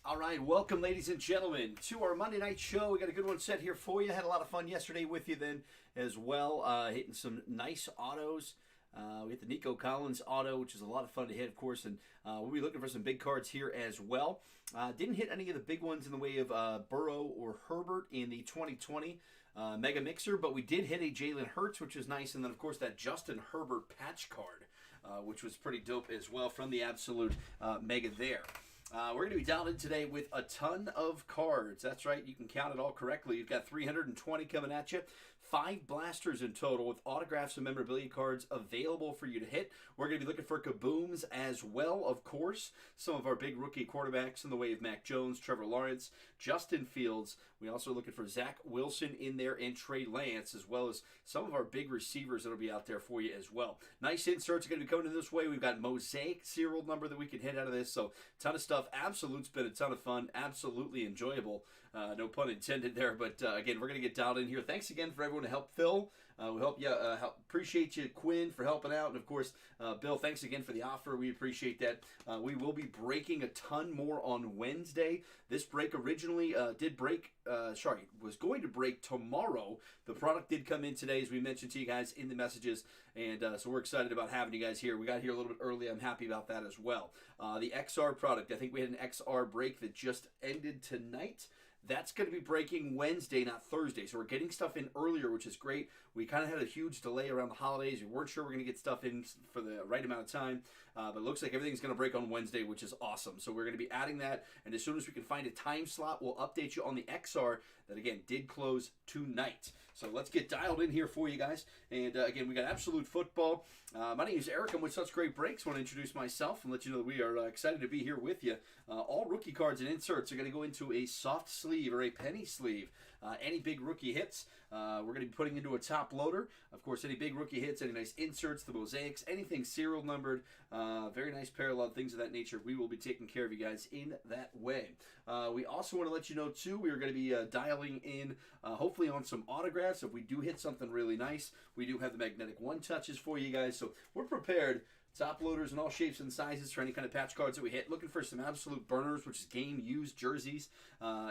All right, welcome, ladies and gentlemen, to our Monday night show. We got a good one set here for you. Had a lot of fun yesterday with you then as well, hitting some nice autos. We hit the Nico Collins auto, which is a lot of fun to hit, of course, and we'll be looking for some big cards here as well. Didn't hit any of the big ones in the way of Burrow or Herbert in the 2020 Mega Mixer, but we did hit a Jalen Hurts, which is nice, and then, of course, that Justin Herbert patch card, which was pretty dope as well from the Absolute Mega there. We're going to be dialed in today with a ton of cards. That's right, you can count it all correctly. You've got 320 coming at you. 5 blasters in total with autographs and memorabilia cards available for you to hit. We're going to be looking for kabooms as well, of course. Some of our big rookie quarterbacks in the way of Mac Jones, Trevor Lawrence, Justin Fields. We also are looking for Zach Wilson in there and Trey Lance, as well as some of our big receivers that will be out there for you as well. Nice inserts are going to be coming in this way. We've got Mosaic serial number that we can hit out of this, so ton of stuff. Absolute's been a ton of fun, absolutely enjoyable. No pun intended there, but again, we're going to get dialed in here. Thanks again for everyone to help Phil. We hope you appreciate you, Quinn, for helping out, and of course, Bill, thanks again for the offer. We appreciate that. We will be breaking a ton more on Wednesday. This break originally was going to break tomorrow. The product did come in today, as we mentioned to you guys in the messages, and so we're excited about having you guys here. We got here a little bit early. I'm happy about that as well. The XR product, I think we had an XR break that just ended tonight. That's going to be breaking Wednesday, not Thursday. So we're getting stuff in earlier, which is great. We kind of had a huge delay around the holidays. We weren't sure we're going to get stuff in for the right amount of time. But it looks like everything's going to break on Wednesday, which is awesome. So we're going to be adding that. And as soon as we can find a time slot, we'll update you on the XR that, again, did close tonight. So let's get dialed in here for you guys. And again, we got Absolute Football. My name is Eric. I'm with Such Great Breaks. I want to introduce myself and let you know that we are excited to be here with you. All rookie cards and inserts are going to go into a soft sleeve or a penny sleeve. Any big rookie hits, we're going to be putting into a top loader. Of course, any big rookie hits, any nice inserts, the mosaics, anything serial numbered, very nice parallel, things of that nature. We will be taking care of you guys in that way. We also want to let you know, too, we are going to be dialing in, hopefully on some autographs. If we do hit something really nice, we do have the magnetic one-touches for you guys. So we're prepared. Top loaders in all shapes and sizes for any kind of patch cards that we hit. Looking for some absolute burners, which is game-used jerseys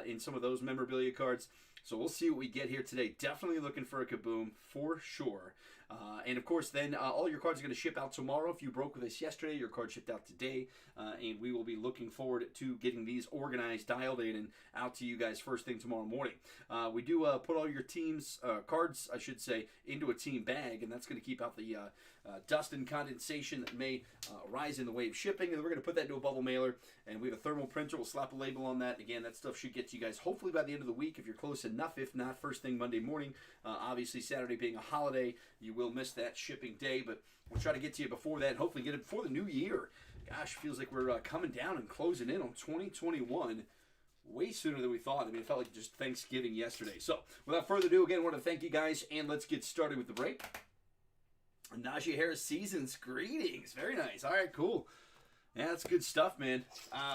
in some of those memorabilia cards. So we'll see what we get here today. Definitely looking for a kaboom for sure. And of course, then all your cards are going to ship out tomorrow. If you broke with us yesterday, your card shipped out today. And we will be looking forward to getting these organized, dialed in, and out to you guys first thing tomorrow morning. We do put all your team's cards, I should say, into a team bag, and that's going to keep out the dust and condensation that may rise in the way of shipping. And we're going to put that into a bubble mailer, and we have a thermal printer. We'll slap a label on that. Again, that stuff should get to you guys hopefully by the end of the week if you're close enough. If not, first thing Monday morning. Obviously, Saturday being a holiday, you will miss that shipping day, but we'll try to get to you before that and hopefully get it before the new year. Gosh, feels like we're coming down and closing in on 2021 way sooner than we thought. I mean, it felt like just Thanksgiving yesterday. So, without further ado, again, I want to thank you guys, and let's get started with the break. Najee Harris Seasons, greetings. Very nice. All right, cool. Yeah, that's good stuff, man.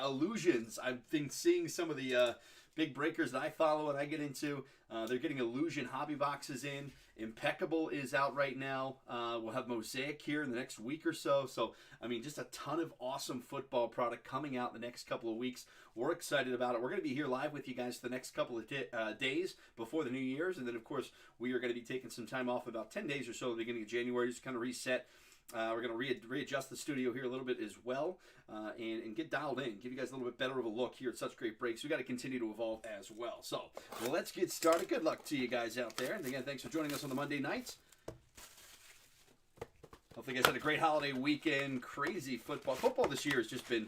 Illusions. I've been seeing some of the big breakers that I follow and I get into. They're getting Illusion hobby boxes in. Impeccable is out right now. We'll have Mosaic here in the next week or so. So, I mean, just a ton of awesome football product coming out in the next couple of weeks. We're excited about it. We're going to be here live with you guys the next couple of days before the New Year's. And then, of course, we are going to be taking some time off, about 10 days or so at the beginning of January, just kind of reset. We're going to readjust the studio here a little bit as well and get dialed in, give you guys a little bit better of a look here at Such Great Breaks. We got to continue to evolve as well. So let's get started. Good luck to you guys out there. And again, thanks for joining us on the Monday nights. Hopefully you guys had a great holiday weekend. Crazy football. Football this year has just been,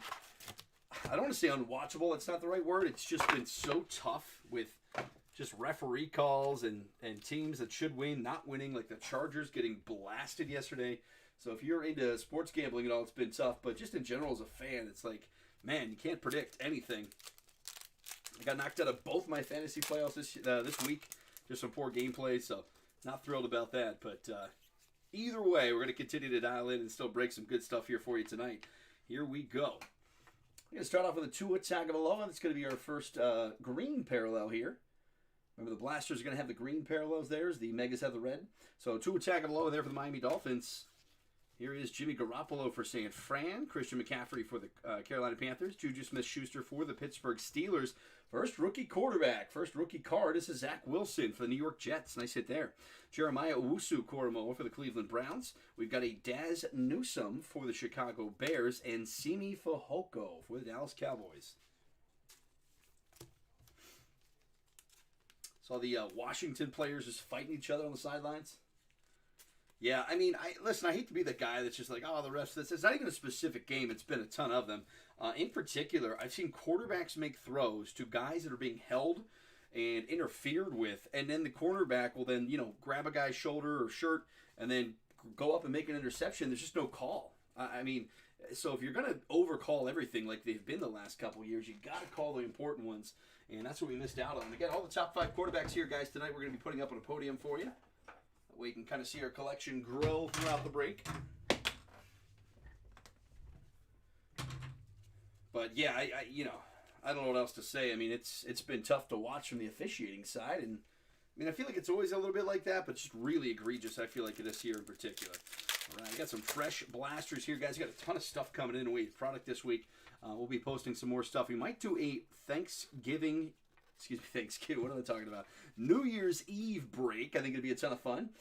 I don't want to say unwatchable. It's not the right word. It's just been so tough with just referee calls and teams that should win, not winning, like the Chargers getting blasted yesterday. So if you're into sports gambling at all, it's been tough. But just in general as a fan, it's like, man, you can't predict anything. I got knocked out of both my fantasy playoffs this week. Just some poor gameplay, so not thrilled about that. But either way, we're going to continue to dial in and still break some good stuff here for you tonight. Here we go. I'm going to start off with a Tua Tagovailoa. That's going to be our first green parallel here. Remember, the blasters are going to have the green parallels there, as the megas have the red. So Tua Tagovailoa there for the Miami Dolphins. Here is Jimmy Garoppolo for San Fran. Christian McCaffrey for the Carolina Panthers. Juju Smith-Schuster for the Pittsburgh Steelers. First rookie quarterback. First rookie card. This is Zach Wilson for the New York Jets. Nice hit there. Jeremiah Owusu-Koramoah for the Cleveland Browns. We've got a Daz Newsome for the Chicago Bears. And Simi Fehoko for the Dallas Cowboys. Saw the Washington players just fighting each other on the sidelines. Yeah, I mean, listen, I hate to be the guy that's just like, oh, the refs, this. It's not even a specific game. It's been a ton of them. In particular, I've seen quarterbacks make throws to guys that are being held and interfered with, and then the cornerback will then, grab a guy's shoulder or shirt and then go up and make an interception. There's just no call. I mean, so if you're going to overcall everything like they've been the last couple of years, you got to call the important ones, and that's what we missed out on. Again, all the top 5 quarterbacks here, guys, tonight we're going to be putting up on a podium for you. That way you can kind of see our collection grow throughout the break. But yeah, I don't know what else to say. I mean, it's been tough to watch from the officiating side, and I mean, I feel like it's always a little bit like that, but just really egregious. I feel like it is here in particular. All right, I got some fresh blasters here, guys. We got a ton of stuff coming in. We product this week. We'll be posting some more stuff. We might do a Thanksgiving. What am I talking about? New Year's Eve break. I think it'd be a ton of fun.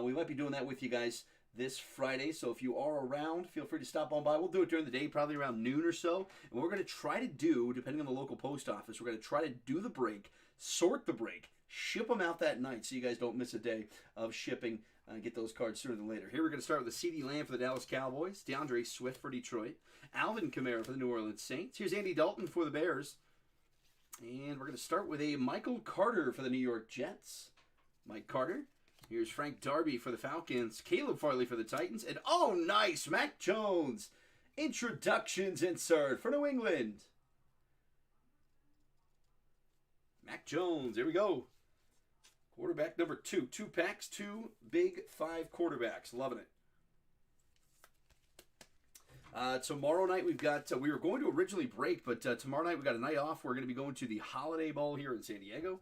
We might be doing that with you guys this Friday, so if you are around, feel free to stop on by. We'll do it during the day, probably around noon or so. And what we're going to try to do, depending on the local post office, we're going to try to do the break, sort the break, ship them out that night so you guys don't miss a day of shipping. Get those cards sooner than later. Here we're going to start with the CeeDee Lamb for the Dallas Cowboys, DeAndre Swift for Detroit, Alvin Kamara for the New Orleans Saints. Here's Andy Dalton for the Bears. And we're going to start with a Michael Carter for the New York Jets. Mike Carter. Here's Frank Darby for the Falcons. Caleb Farley for the Titans. And, oh, nice, Mac Jones. Introductions insert for New England. Mac Jones. Here we go. Quarterback number 2. 2 packs, 2 big 5 quarterbacks. Loving it. Tomorrow night we've got, we were going to originally break, but tomorrow night we've got a night off. We're going to be going to the Holiday Bowl here in San Diego.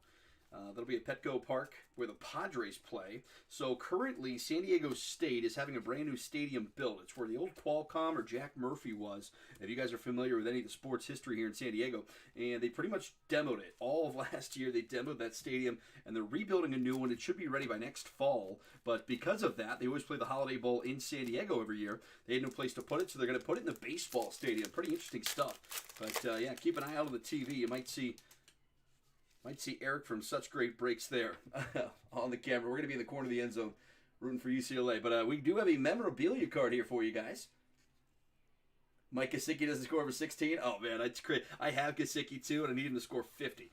That'll be at Petco Park where the Padres play. So currently San Diego State is having a brand new stadium built. It's where the old Qualcomm or Jack Murphy was, if you guys are familiar with any of the sports history here in San Diego. And they pretty much demoed it. All of last year they demoed that stadium, and they're rebuilding a new one. It should be ready by next fall. But because of that, they always play the Holiday Bowl in San Diego every year. They had no place to put it, so they're going to put it in the baseball stadium. Pretty interesting stuff. But yeah, keep an eye out on the TV. You might see Eric from Such Great Breaks there on the camera. We're going to be in the corner of the end zone rooting for UCLA. But we do have a memorabilia card here for you guys. Mike Gesicki doesn't score over 16. Oh, man, that's crazy. I have Gesicki, too, and I need him to score 50.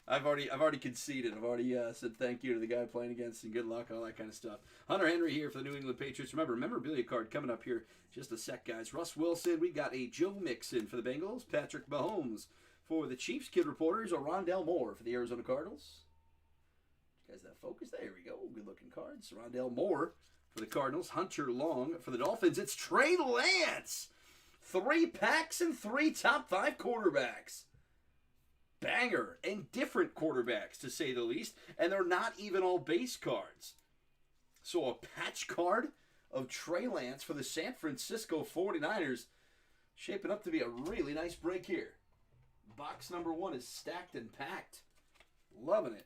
I've already conceded. I've already said thank you to the guy playing against and good luck, all that kind of stuff. Hunter Henry here for the New England Patriots. Remember, memorabilia card coming up here just a sec, guys. Russ Wilson. We got a Joe Mixon for the Bengals. Patrick Mahomes for the Chiefs. Kid Reporters, or Rondell Moore for the Arizona Cardinals. Guys, that focus, there we go. Good looking cards. Rondell Moore for the Cardinals. Hunter Long for the Dolphins. It's Trey Lance. 3 packs and 3 top 5 quarterbacks. Banger, and different quarterbacks to say the least. And they're not even all base cards. So a patch card of Trey Lance for the San Francisco 49ers. Shaping up to be a really nice break here. Box number 1 is stacked and packed. Loving it.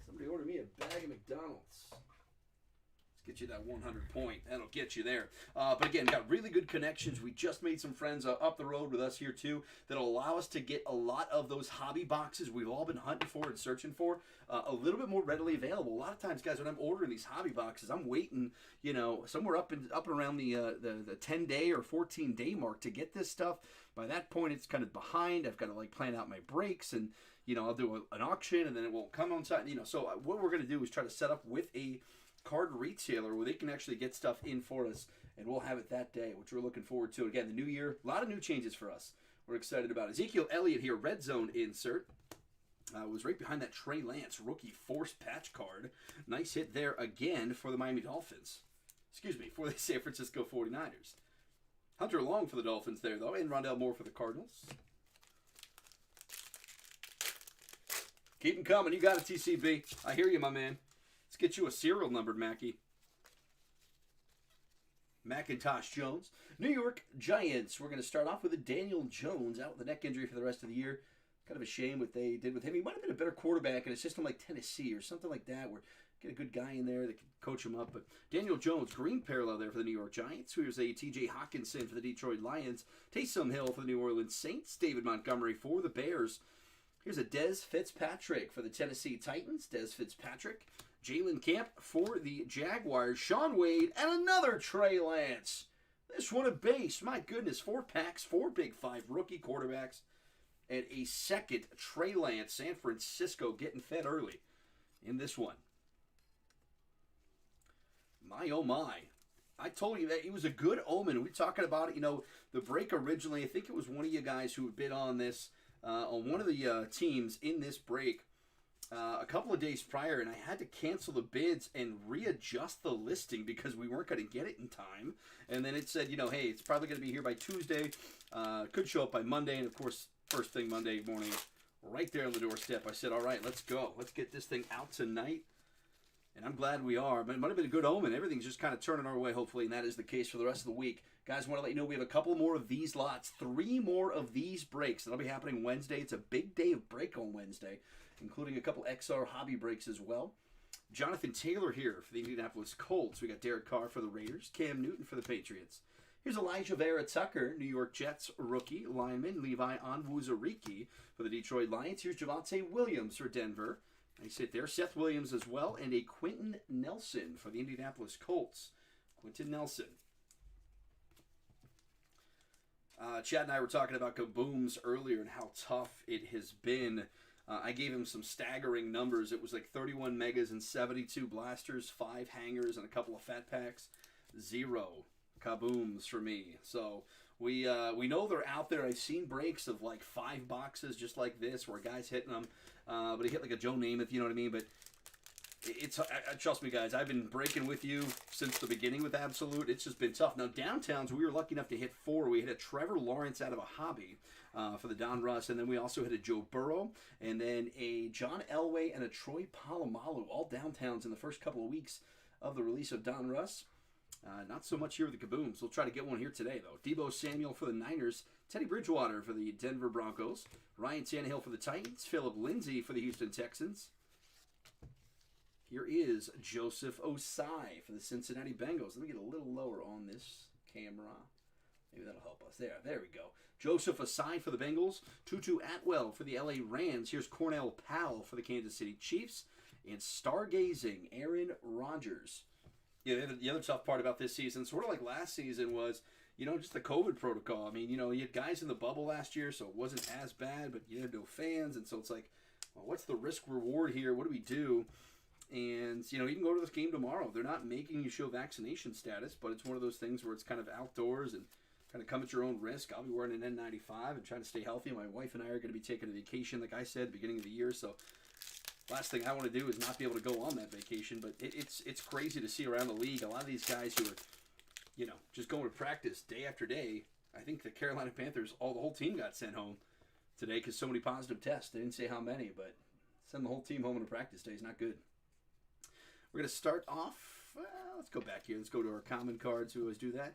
Somebody ordered me a bag of McDonald's. Let's get you that 100 point. That'll get you there. But again, got really good connections. We just made some friends up the road with us here too that'll allow us to get a lot of those hobby boxes we've all been hunting for and searching for a little bit more readily available. A lot of times, guys, when I'm ordering these hobby boxes, I'm waiting, somewhere up and around the 10-day or 14-day mark to get this stuff. By that point, it's kind of behind. I've got to plan out my breaks, and I'll do an auction, and then it won't come on time. So what we're going to do is try to set up with a card retailer where they can actually get stuff in for us, and we'll have it that day, which we're looking forward to. Again, the new year, a lot of new changes for us. We're excited about it. Ezekiel Elliott here, red zone insert. Was right behind that Trey Lance rookie force patch card. Nice hit there again for the Miami Dolphins. For the San Francisco 49ers. Hunter Long for the Dolphins there, though, and Rondell Moore for the Cardinals. Keep them coming. You got it, TCB. I hear you, my man. Let's get you a serial numbered, Mackie. Macintosh Jones. New York Giants. We're going to start off with a Daniel Jones out with a neck injury for the rest of the year. Kind of a shame what they did with him. He might have been a better quarterback in a system like Tennessee or something like that, where get a good guy in there that can coach him up. But Daniel Jones, green parallel there for the New York Giants. Here's a T.J. Hawkinson for the Detroit Lions. Taysom Hill for the New Orleans Saints. David Montgomery for the Bears. Here's a Dez Fitzpatrick for the Tennessee Titans. Dez Fitzpatrick. Jalen Camp for the Jaguars. Sean Wade and another Trey Lance. This one a base. My goodness, 4 packs, 4 Big 5 rookie quarterbacks. And a second Trey Lance, San Francisco, getting fed early in this one. My, oh my. I told you that it was a good omen. We were talking about it, the break originally. I think it was one of you guys who had bid on this, on one of the teams in this break a couple of days prior, and I had to cancel the bids and readjust the listing because we weren't going to get it in time. And then it said, hey, it's probably going to be here by Tuesday. Could show up by Monday, and of course, first thing Monday morning, right there on the doorstep, I said, all right, let's go. Let's get this thing out tonight. And I'm glad we are. But it might have been a good omen. Everything's just kind of turning our way, hopefully, and that is the case for the rest of the week. Guys, I want to let you know we have a couple more of these lots, 3 more of these breaks. That'll be happening Wednesday. It's a big day of break on Wednesday, including a couple XR hobby breaks as well. Jonathan Taylor here for the Indianapolis Colts. We got Derek Carr for the Raiders. Cam Newton for the Patriots. Here's Elijah Vera Tucker, New York Jets rookie lineman. Levi Onwuzurike for the Detroit Lions. Here's Javonte Williams for Denver. I sit there. Seth Williams as well. And a Quentin Nelson for the Indianapolis Colts. Quentin Nelson. Chad and I were talking about kabooms earlier and how tough it has been. I gave him some staggering numbers. It was like 31 megas and 72 blasters, 5 hangers, and a couple of fat packs. 0 kabooms for me. So we know they're out there. I've seen breaks of like 5 boxes just like this where a guy's hitting them. But he hit like a Joe Namath, you know what I mean? But it's trust me, guys, I've been breaking with you since the beginning with Absolute. It's just been tough. Now, downtowns, we were lucky enough to hit 4. We hit a Trevor Lawrence out of a hobby for the Don Russ, and then we also hit a Joe Burrow, and then a John Elway and a Troy Polamalu, all downtowns in the first couple of weeks of the release of Don Russ. Not so much here with the kabooms. We'll try to get one here today, though. Deebo Samuel for the Niners. Teddy Bridgewater for the Denver Broncos. Ryan Tannehill for the Titans. Phillip Lindsay for the Houston Texans. Here is Joseph Osai for the Cincinnati Bengals. Let me get a little lower on this camera. Maybe that'll help us. There we go. Joseph Osai for the Bengals. Tutu Atwell for the LA Rams. Here's Cornell Powell for the Kansas City Chiefs. And stargazing, Aaron Rodgers. Yeah, the other tough part about this season, sort of like last season, was, just the COVID protocol. I mean, you had guys in the bubble last year, so it wasn't as bad, but you had no fans, and so it's like, well, what's the risk reward here? What do we do? And, you can go to this game tomorrow. They're not making you show vaccination status, but it's one of those things where it's kind of outdoors and kind of come at your own risk. I'll be wearing an N95 and trying to stay healthy. My wife and I are going to be taking a vacation, like I said, beginning of the year, so last thing I want to do is not be able to go on that vacation, but it's crazy to see around the league. A lot of these guys who are, just going to practice day after day. I think the Carolina Panthers, the whole team got sent home today because so many positive tests. They didn't say how many, but send the whole team home on a practice day is not good. We're going to start off, let's go back here. Let's go to our common cards. We always do that.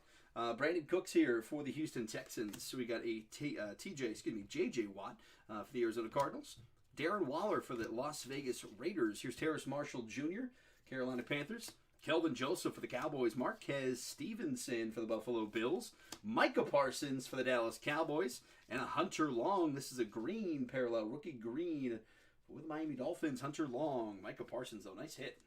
Brandon Cooks here for the Houston Texans. So we got a J.J. Watt for the Arizona Cardinals. Darren Waller for the Las Vegas Raiders. Here's Terrace Marshall Jr., Carolina Panthers. Kelvin Joseph for the Cowboys. Marquez Stevenson for the Buffalo Bills. Micah Parsons for the Dallas Cowboys. And a Hunter Long. This is a green parallel, rookie green with the Miami Dolphins. Hunter Long. Micah Parsons, though. Nice hit.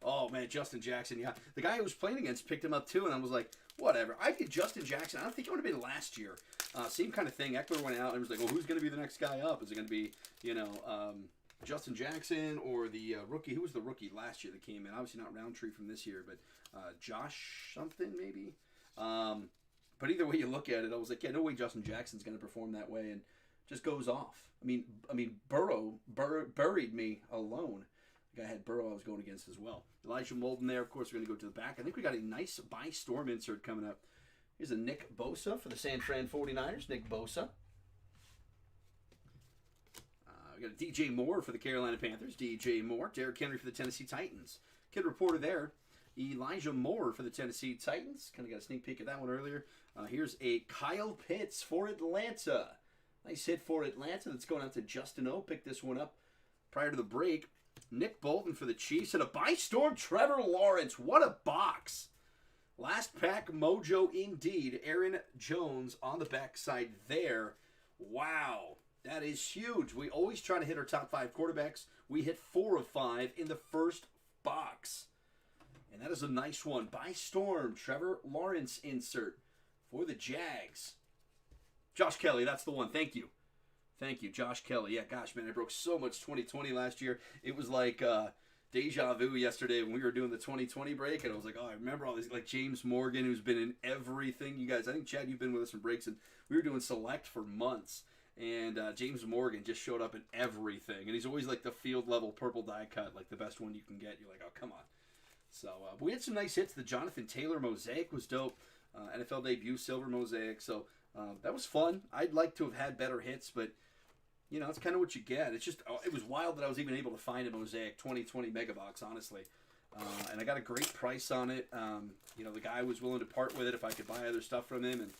Oh, man, Justin Jackson, yeah. The guy I was playing against picked him up, too, and I was like, whatever. I did Justin Jackson. I don't think it would have been last year. Same kind of thing. Eckler went out and was like, well, who's going to be the next guy up? Is it going to be, Justin Jackson or the rookie? Who was the rookie last year that came in? Obviously not Roundtree from this year, but Josh something maybe? But either way you look at it, I was like, yeah, no way Justin Jackson's going to perform that way, and just goes off. I mean, Burrow buried me alone The guy had Burrow I was going against as well. Elijah Molden there. Of course, we're going to go to the back. I think we got a nice by Storm insert coming up. Here's a Nick Bosa for the San Fran 49ers. Nick Bosa. We got a DJ Moore for the Carolina Panthers. DJ Moore. Derrick Henry for the Tennessee Titans. Kid reporter there. Elijah Moore for the Tennessee Titans. Kind of got a sneak peek at that one earlier. Here's a Kyle Pitts for Atlanta. Nice hit for Atlanta. That's going out to Justin O. Picked this one up prior to the break. Nick Bolton for the Chiefs. And a by Storm Trevor Lawrence. What a box. Last pack mojo indeed. Aaron Jones on the backside there. Wow. That is huge. We always try to hit our top 5 quarterbacks. We hit 4 of 5 in the first box. And that is a nice one. By Storm, Trevor Lawrence insert for the Jags. Josh Kelly, that's the one. Thank you. Thank you, Josh Kelly. Yeah, gosh, man, I broke so much 2020 last year. It was like deja vu yesterday when we were doing the 2020 break. And I was like, oh, I remember all these, like James Morgan, who's been in everything. You guys, I think, Chad, you've been with us in breaks. And we were doing select for months. And James Morgan just showed up in everything. And he's always like the field level purple die cut, like the best one you can get. You're like, oh, come on. So but we had some nice hits. The Jonathan Taylor mosaic was dope. NFL debut silver mosaic. So that was fun. I'd like to have had better hits, but you know, it's kind of what you get. It's just, it was wild that I was even able to find a mosaic 2020 mega box, honestly. And I got a great price on it. You know, the guy was willing to part with it if I could buy other stuff from him. And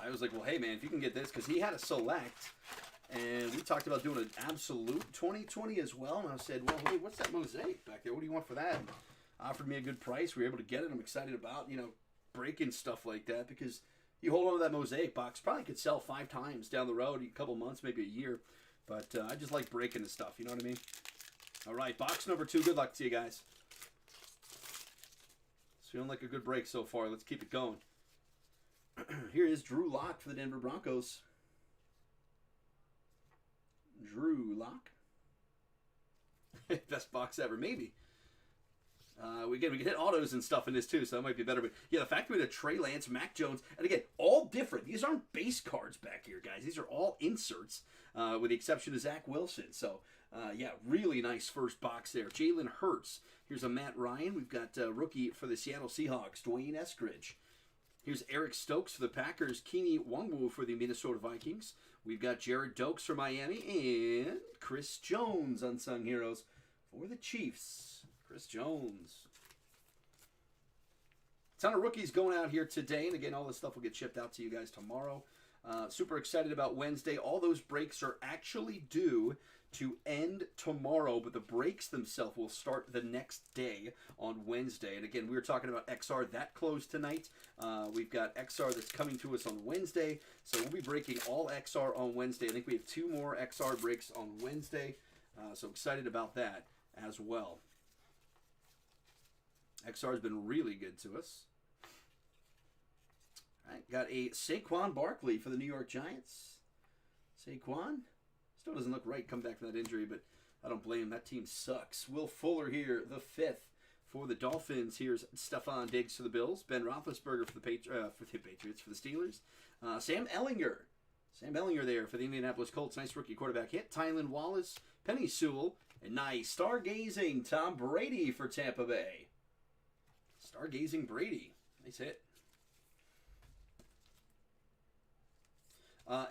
I was like, well, hey, man, if you can get this, because he had a select, and we talked about doing an absolute 2020 as well, and I said, well, hey, what's that mosaic back there? What do you want for that? And offered me a good price. We were able to get it. I'm excited about, you know, breaking stuff like that, because you hold on to that mosaic box, probably could sell 5 times down the road, a couple months, maybe a year, but I just like breaking the stuff, you know what I mean? All right, box number 2. Good luck to you guys. It's feeling like a good break so far. Let's keep it going. Here is Drew Lock for the Denver Broncos. Drew Lock. Best box ever, maybe. We can hit autos and stuff in this too, so that might be better. But yeah, the fact that we had a Trey Lance, Mac Jones, and again, all different. These aren't base cards back here, guys. These are all inserts, with the exception of Zach Wilson. So yeah, really nice first box there. Jalen Hurts. Here's a Matt Ryan. We've got rookie for the Seattle Seahawks, Dwayne Eskridge. Here's Eric Stokes for the Packers, Keeney Nwangwu for the Minnesota Vikings. We've got Jared Dokes for Miami, and Chris Jones, Unsung Heroes, for the Chiefs. Chris Jones. A ton of rookies going out here today, and again, all this stuff will get shipped out to you guys tomorrow. Super excited about Wednesday. All those breaks are actually due to end tomorrow, but the breaks themselves will start the next day on Wednesday. And again, we were talking about XR that closed tonight. We've got XR that's coming to us on Wednesday, so we'll be breaking all XR on Wednesday. I think we have 2 more XR breaks on Wednesday, so excited about that as well. XR has been really good to us. All right, got a Saquon Barkley for the New York Giants. Saquon still doesn't look right coming back from that injury, but I don't blame him. That team sucks. Will Fuller here, the 5th for the Dolphins. Here's Stephon Diggs for the Bills. Ben Roethlisberger for the Patriots, for the Steelers. Sam Ellinger. Sam Ellinger there for the Indianapolis Colts. Nice rookie quarterback hit. Tylan Wallace, Penny Sewell, and nice stargazing Tom Brady for Tampa Bay. Stargazing Brady. Nice hit.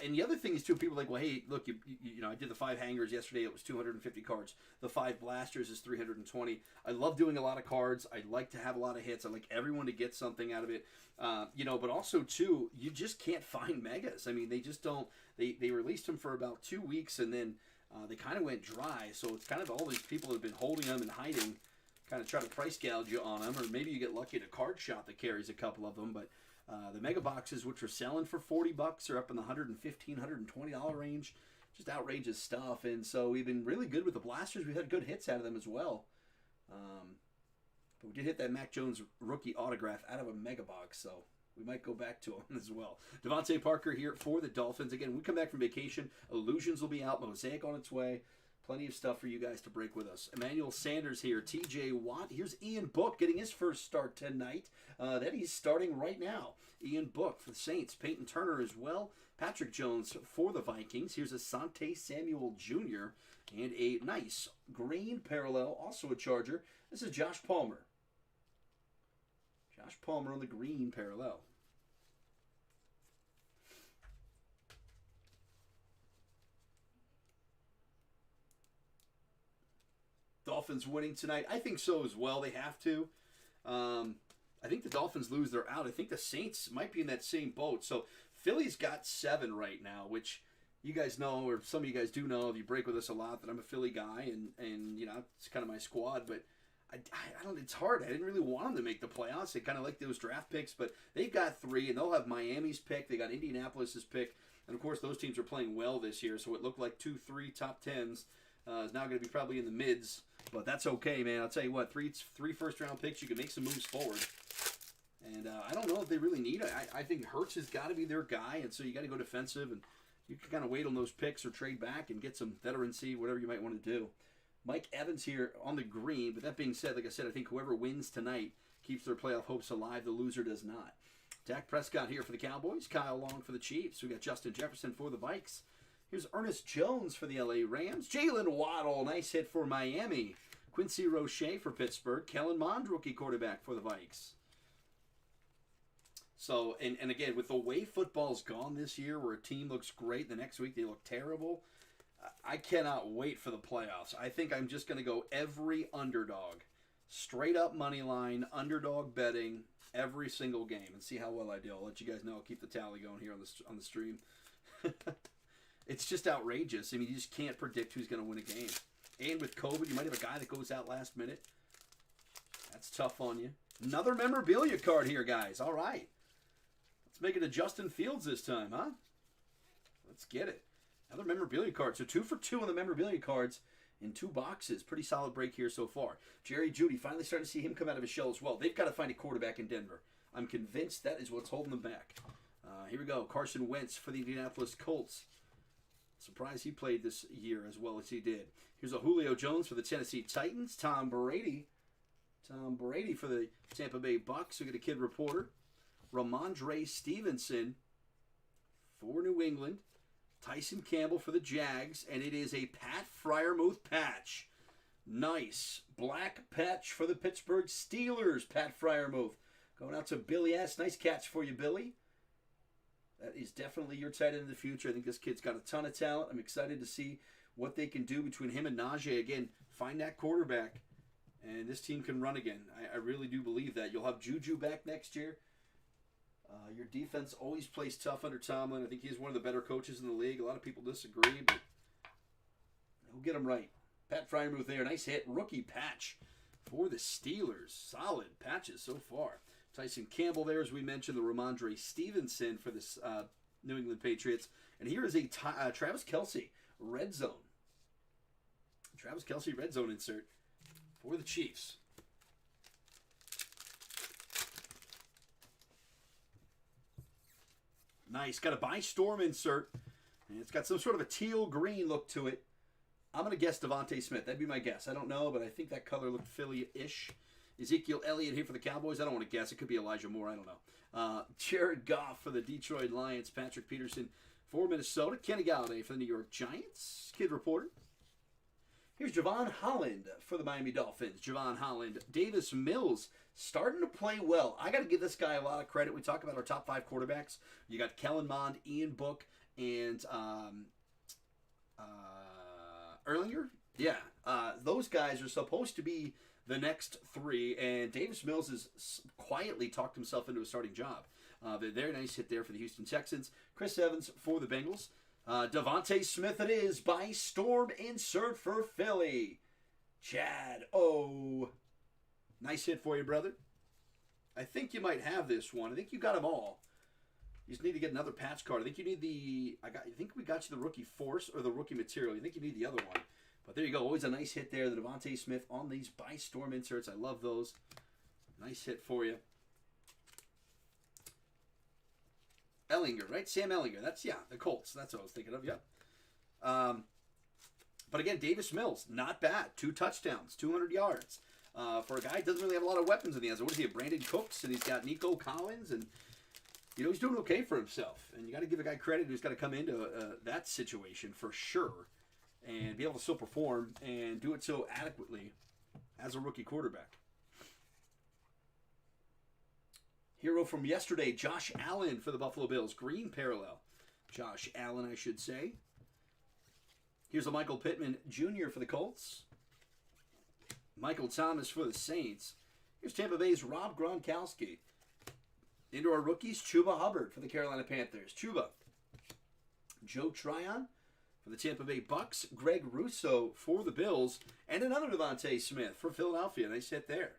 And the other thing is, too, people are like, well, hey, look, you know, I did the 5 hangers yesterday. It was 250 cards. The 5 blasters is 320. I love doing a lot of cards. I like to have a lot of hits. I like everyone to get something out of it. You know, but also, too, you just can't find megas. I mean, they just don't. They released them for about 2 weeks, and then they kind of went dry. So it's kind of all these people that have been holding them and hiding, kind of try to price gouge you on them. Or maybe you get lucky at a card shop that carries a couple of them, but the mega boxes, which are selling for $40, are up in the $115, $120 range. Just outrageous stuff. And so we've been really good with the blasters. We've had good hits out of them as well. But we did hit that Mac Jones rookie autograph out of a mega box, so we might go back to him as well. Devontae Parker here for the Dolphins. Again, when we come back from vacation, Illusions will be out, Mosaic on its way. Plenty of stuff for you guys to break with us. Emmanuel Sanders here. TJ Watt. Here's Ian Book getting his first start tonight. That he's starting right now. Ian Book for the Saints. Peyton Turner as well. Patrick Jones for the Vikings. Here's Asante Samuel Jr. And a nice green parallel, also a Charger. This is Josh Palmer. Josh Palmer on the green parallel. Dolphins winning tonight. I think so as well. They have to. I think the Dolphins lose, they're out. I think the Saints might be in that same boat. So Philly's got 7 right now, which you guys know, or some of you guys do know if you break with us a lot, that I'm a Philly guy, and you know, it's kind of my squad. But I don't. It's hard. I didn't really want them to make the playoffs. They kind of like those draft picks, but they've got 3, and they'll have Miami's pick. They got Indianapolis's pick, and of course those teams are playing well this year. So it looked like 2, 3 top 10s is now going to be probably in the mids. But that's okay, man. I'll tell you what, three first-round picks, you can make some moves forward. And I don't know if they really need it. I think Hurts has got to be their guy, and so you got to go defensive, and you can kind of wait on those picks or trade back and get some veterancy, whatever you might want to do. Mike Evans here on the green, but that being said, like I said, I think whoever wins tonight keeps their playoff hopes alive. The loser does not. Dak Prescott here for the Cowboys. Kyle Long for the Chiefs. We got Justin Jefferson for the Vikes. Here's Ernest Jones for the LA Rams. Jalen Waddle, nice hit for Miami. Quincy Roche for Pittsburgh. Kellen Mond, rookie quarterback for the Vikes. So, and again, with the way football's gone this year, where a team looks great, the next week they look terrible, I cannot wait for the playoffs. I think I'm just going to go every underdog. Straight up money line, underdog betting, every single game, and see how well I do. I'll let you guys know. I'll keep the tally going here on the stream. It's just outrageous. I mean, you just can't predict who's going to win a game. And with COVID, you might have a guy that goes out last minute. That's tough on you. Another memorabilia card here, guys. All right. Let's make it a Justin Fields this time, huh? Let's get it. Another memorabilia card. So 2 for 2 on the memorabilia cards in 2 boxes. Pretty solid break here so far. Jerry Jeudy, finally starting to see him come out of his shell as well. They've got to find a quarterback in Denver. I'm convinced that is what's holding them back. Here we go. Carson Wentz for the Indianapolis Colts. Surprised he played this year as well as he did. Here's a Julio Jones for the Tennessee Titans. Tom Brady for the Tampa Bay Bucks. We got a kid reporter. Ramondre Stevenson for New England. Tyson Campbell for the Jags. And it is a Pat Freiermuth patch. Nice. Black patch for the Pittsburgh Steelers. Pat Freiermuth. Going out to Billy S. Nice catch for you, Billy. That is definitely your tight end in the future. I think this kid's got a ton of talent. I'm excited to see what they can do between him and Najee. Again, find that quarterback, and this team can run again. I really do believe that. You'll have Juju back next year. Your defense always plays tough under Tomlin. I think he's one of the better coaches in the league. A lot of people disagree, but he'll get them right. Pat Freiermuth there. Nice hit. Rookie patch for the Steelers. Solid patches so far. Tyson Campbell there, as we mentioned. The Ramondre Stevenson for the New England Patriots. And here is a Travis Kelce red zone. Travis Kelce red zone insert for the Chiefs. Nice. Got a by storm insert. And it's got some sort of a teal green look to it. I'm going to guess Devontae Smith. That'd be my guess. I don't know, but I think that color looked Philly-ish. Ezekiel Elliott here for the Cowboys. I don't want to guess. It could be Elijah Moore. I don't know. Jared Goff for the Detroit Lions. Patrick Peterson for Minnesota. Kenny Galladay for the New York Giants. Kid reporter. Here's Javon Holland for the Miami Dolphins. Javon Holland. Davis Mills starting to play well. I got to give this guy a lot of credit. We talk about our top 5 quarterbacks. You got Kellen Mond, Ian Book, and Erlinger. Yeah. Those guys are supposed to be the next 3, and Davis Mills has quietly talked himself into a starting job. Very nice hit there for the Houston Texans. Chris Evans for the Bengals. Devontae Smith it is by storm insert for Philly. Chad O. Nice hit for you, brother. I think you might have this one. I think you got them all. You just need to get another patch card. I think you need I think we got you the rookie force or the rookie material. I think you need the other one. But there you go. Always a nice hit there. The Devontae Smith on these by storm inserts. I love those. Nice hit for you. Ellinger, right? Sam Ellinger. That's, yeah, the Colts. That's what I was thinking of, yep. But again, Davis Mills, not bad. 2 touchdowns, 200 yards. For a guy who doesn't really have a lot of weapons in the end. What is he, Brandon Cooks, and he's got Nico Collins, and he's doing okay for himself. And you got to give a guy credit who's got to come into that situation for sure and be able to still perform and do it so adequately as a rookie quarterback. Hero from yesterday, Josh Allen for the Buffalo Bills. Green parallel. Josh Allen, I should say. Here's a Michael Pittman Jr. for the Colts. Michael Thomas for the Saints. Here's Tampa Bay's Rob Gronkowski. Into our rookies, Chuba Hubbard for the Carolina Panthers. Chuba. Joe Tryon for the Tampa Bay Bucks. Greg Russo for the Bills. And another Devontae Smith for Philadelphia. Nice hit there.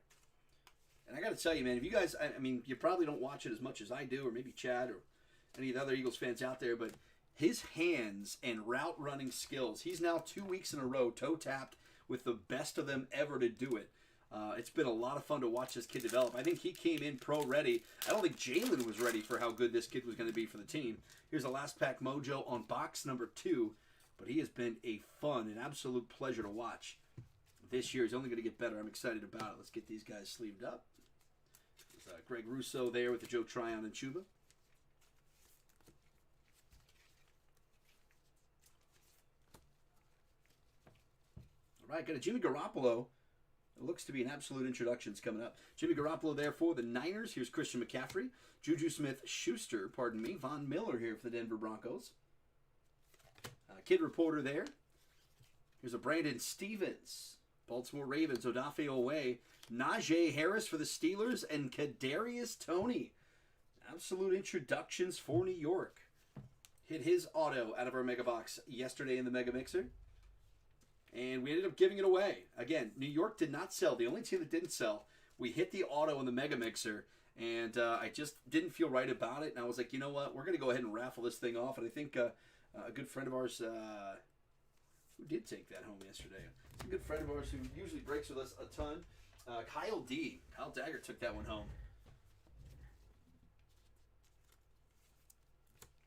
And I got to tell you, man, if you guys, I mean, you probably don't watch it as much as I do, or maybe Chad, or any of the other Eagles fans out there, but his hands and route running skills, he's now 2 weeks in a row toe-tapped with the best of them ever to do it. It's been a lot of fun to watch this kid develop. I think he came in pro-ready. I don't think Jalen was ready for how good this kid was going to be for the team. Here's a Last Pack Mojo on box number 2, but he has been a fun and absolute pleasure to watch this year. He's only going to get better. I'm excited about it. Let's get these guys sleeved up. There's Greg Russo there with the Joe Tryon and Chuba. All right, got a Jimmy Garoppolo. It looks to be an absolute introductions coming up. Jimmy Garoppolo there for the Niners. Here's Christian McCaffrey. Juju Smith-Schuster, pardon me. Von Miller here for the Denver Broncos. Kid reporter there. Here's a Brandon Stevens. Baltimore Ravens, Odafe Owe. Najee Harris for the Steelers. And Kadarius Toney. Absolute introductions for New York. Hit his auto out of our Mega Box yesterday in the Mega Mixer. And we ended up giving it away. Again, New York did not sell. The only team that didn't sell. We hit the auto in the Mega Mixer. And I just didn't feel right about it. And I was like, you know what? We're going to go ahead and raffle this thing off. And I think a good friend of ours, who did take that home yesterday? A good friend of ours who usually breaks with us a ton. Kyle Dagger took that one home.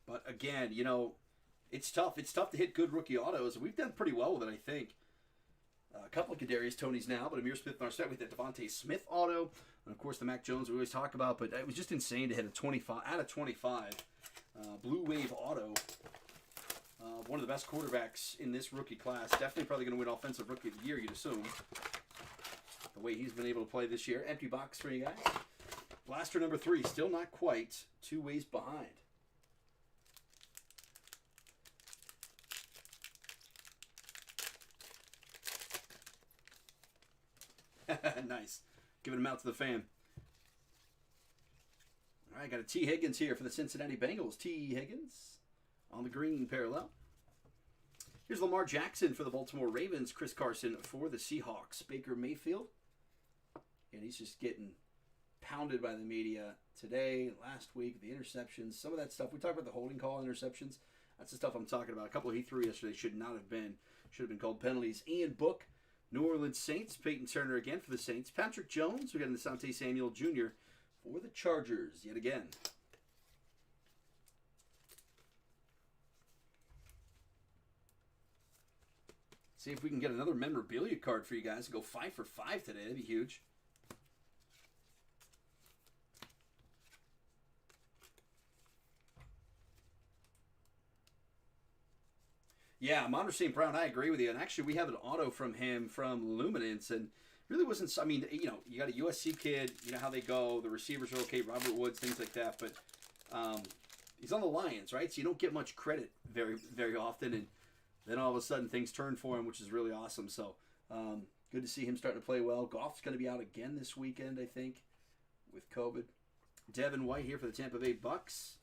But again, it's tough. It's tough to hit good rookie autos. We've done pretty well with it, I think. A couple of Kadarius Tonys now, but Amir Smith in our set with the Devontae Smith auto. And, of course, the Mac Jones we always talk about. But it was just insane to hit a 25 out of 25. Blue Wave auto. One of the best quarterbacks in this rookie class. Definitely probably going to win Offensive Rookie of the Year, you'd assume. The way he's been able to play this year. Empty box for you guys. Blaster number 3. Still not quite 2 ways behind. Nice. Giving them out to the fam. All right, got a T. Higgins here for the Cincinnati Bengals. T. Higgins on the green parallel. Here's Lamar Jackson for the Baltimore Ravens. Chris Carson for the Seahawks. Baker Mayfield. And he's just getting pounded by the media today, last week, the interceptions, some of that stuff. We talked about the holding call interceptions. That's the stuff I'm talking about. A couple he threw yesterday should not have been. Should have been called penalties. Ian Book. New Orleans Saints, Peyton Turner again for the Saints. Patrick Jones, we got Asante Samuel Jr. for the Chargers yet again. See if we can get another memorabilia card for you guys. Go 5 for 5 today. That'd be huge. Yeah, Monter St. Brown, I agree with you. And actually, we have an auto from him from Luminance, and really wasn't. I mean, you got a USC kid. You know how they go. The receivers are okay. Robert Woods, things like that. But he's on the Lions, right? So you don't get much credit very, very often. And then all of a sudden, things turn for him, which is really awesome. So good to see him starting to play well. Goff's going to be out again this weekend, I think, with COVID. Devin White here for the Tampa Bay Bucks.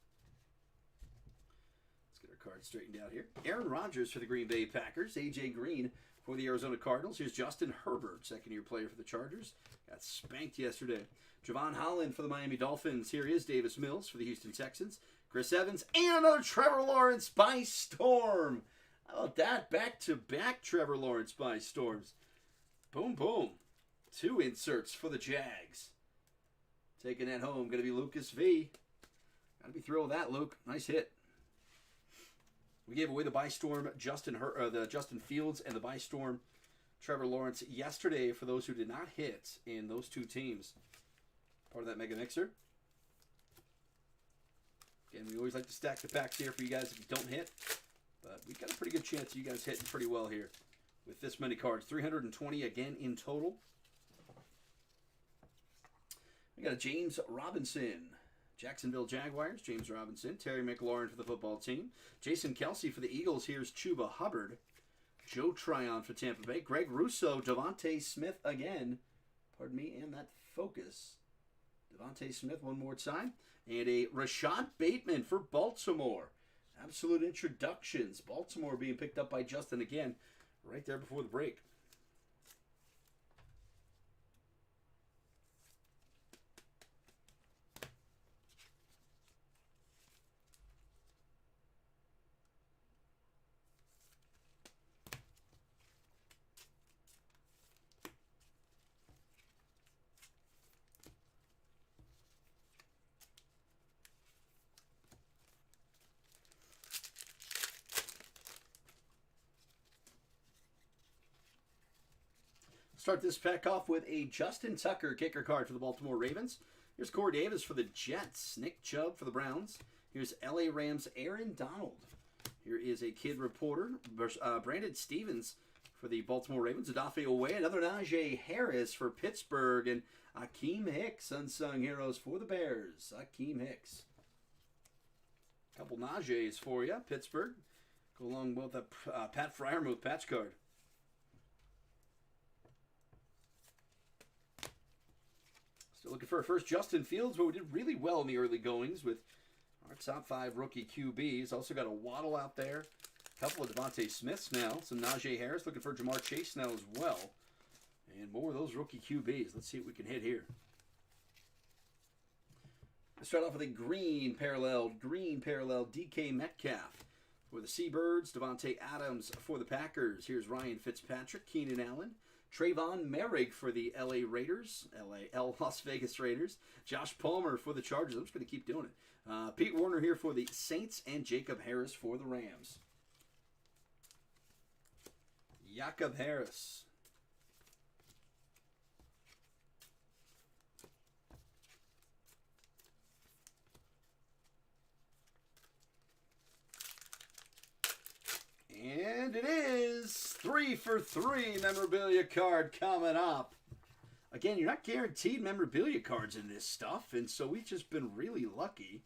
Card straightened out here. Aaron Rodgers for the Green Bay Packers. A.J. Green for the Arizona Cardinals. Here's Justin Herbert, second-year player for the Chargers. Got spanked yesterday. Javon Holland for the Miami Dolphins. Here is Davis Mills for the Houston Texans. Chris Evans and another Trevor Lawrence by storm. How about that? Back-to-back Trevor Lawrence by storms. Boom, boom. 2 inserts for the Jags. Taking that home. Going to be Lucas V. Got to be thrilled with that, Luke. Nice hit. We gave away the Bystorm, the Justin Fields, and the Bystorm Trevor Lawrence yesterday for those who did not hit in those two teams. Part of that Mega Mixer. Again, we always like to stack the packs here for you guys if you don't hit. But we've got a pretty good chance of you guys hitting pretty well here with this many cards. 320 again in total. We got a James Robinson. Jacksonville Jaguars, James Robinson. Terry McLaurin for the football team. Jason Kelsey for the Eagles. Here's Chuba Hubbard. Joe Tryon for Tampa Bay. Greg Russo, Devontae Smith again. Pardon me, and that focus. Devontae Smith one more time. And a Rashad Bateman for Baltimore. Absolute introductions. Baltimore being picked up by Justin again right there before the break. Start this pack off with a Justin Tucker kicker card for the Baltimore Ravens. Here's Corey Davis for the Jets. Nick Chubb for the Browns. Here's LA Rams' Aaron Donald. Here is a kid reporter. Brandon Stevens for the Baltimore Ravens. Odafe Oweh. Another Najee Harris for Pittsburgh. And Akeem Hicks, unsung heroes for the Bears. Akeem Hicks. Couple Najees for you. Pittsburgh. Go along with a Pat Fryermuth patch card. Still looking for our first Justin Fields, but we did really well in the early goings with our top 5 rookie QBs. Also got a Waddle out there. A couple of Devontae Smiths now. Some Najee Harris. Looking for Jamar Chase now as well. And more of those rookie QBs. Let's see what we can hit here. Let's start off with a green parallel DK Metcalf for the Seabirds. Devontae Adams for the Packers. Here's Ryan Fitzpatrick, Keenan Allen. Trayvon Merrick for the LA Raiders, Las Vegas Raiders. Josh Palmer for the Chargers. I'm just going to keep doing it. Pete Warner here for the Saints and Jacob Harris for the Rams. Jacob Harris. And it is 3 for 3 memorabilia card coming up. Again, you're not guaranteed memorabilia cards in this stuff, and so we've just been really lucky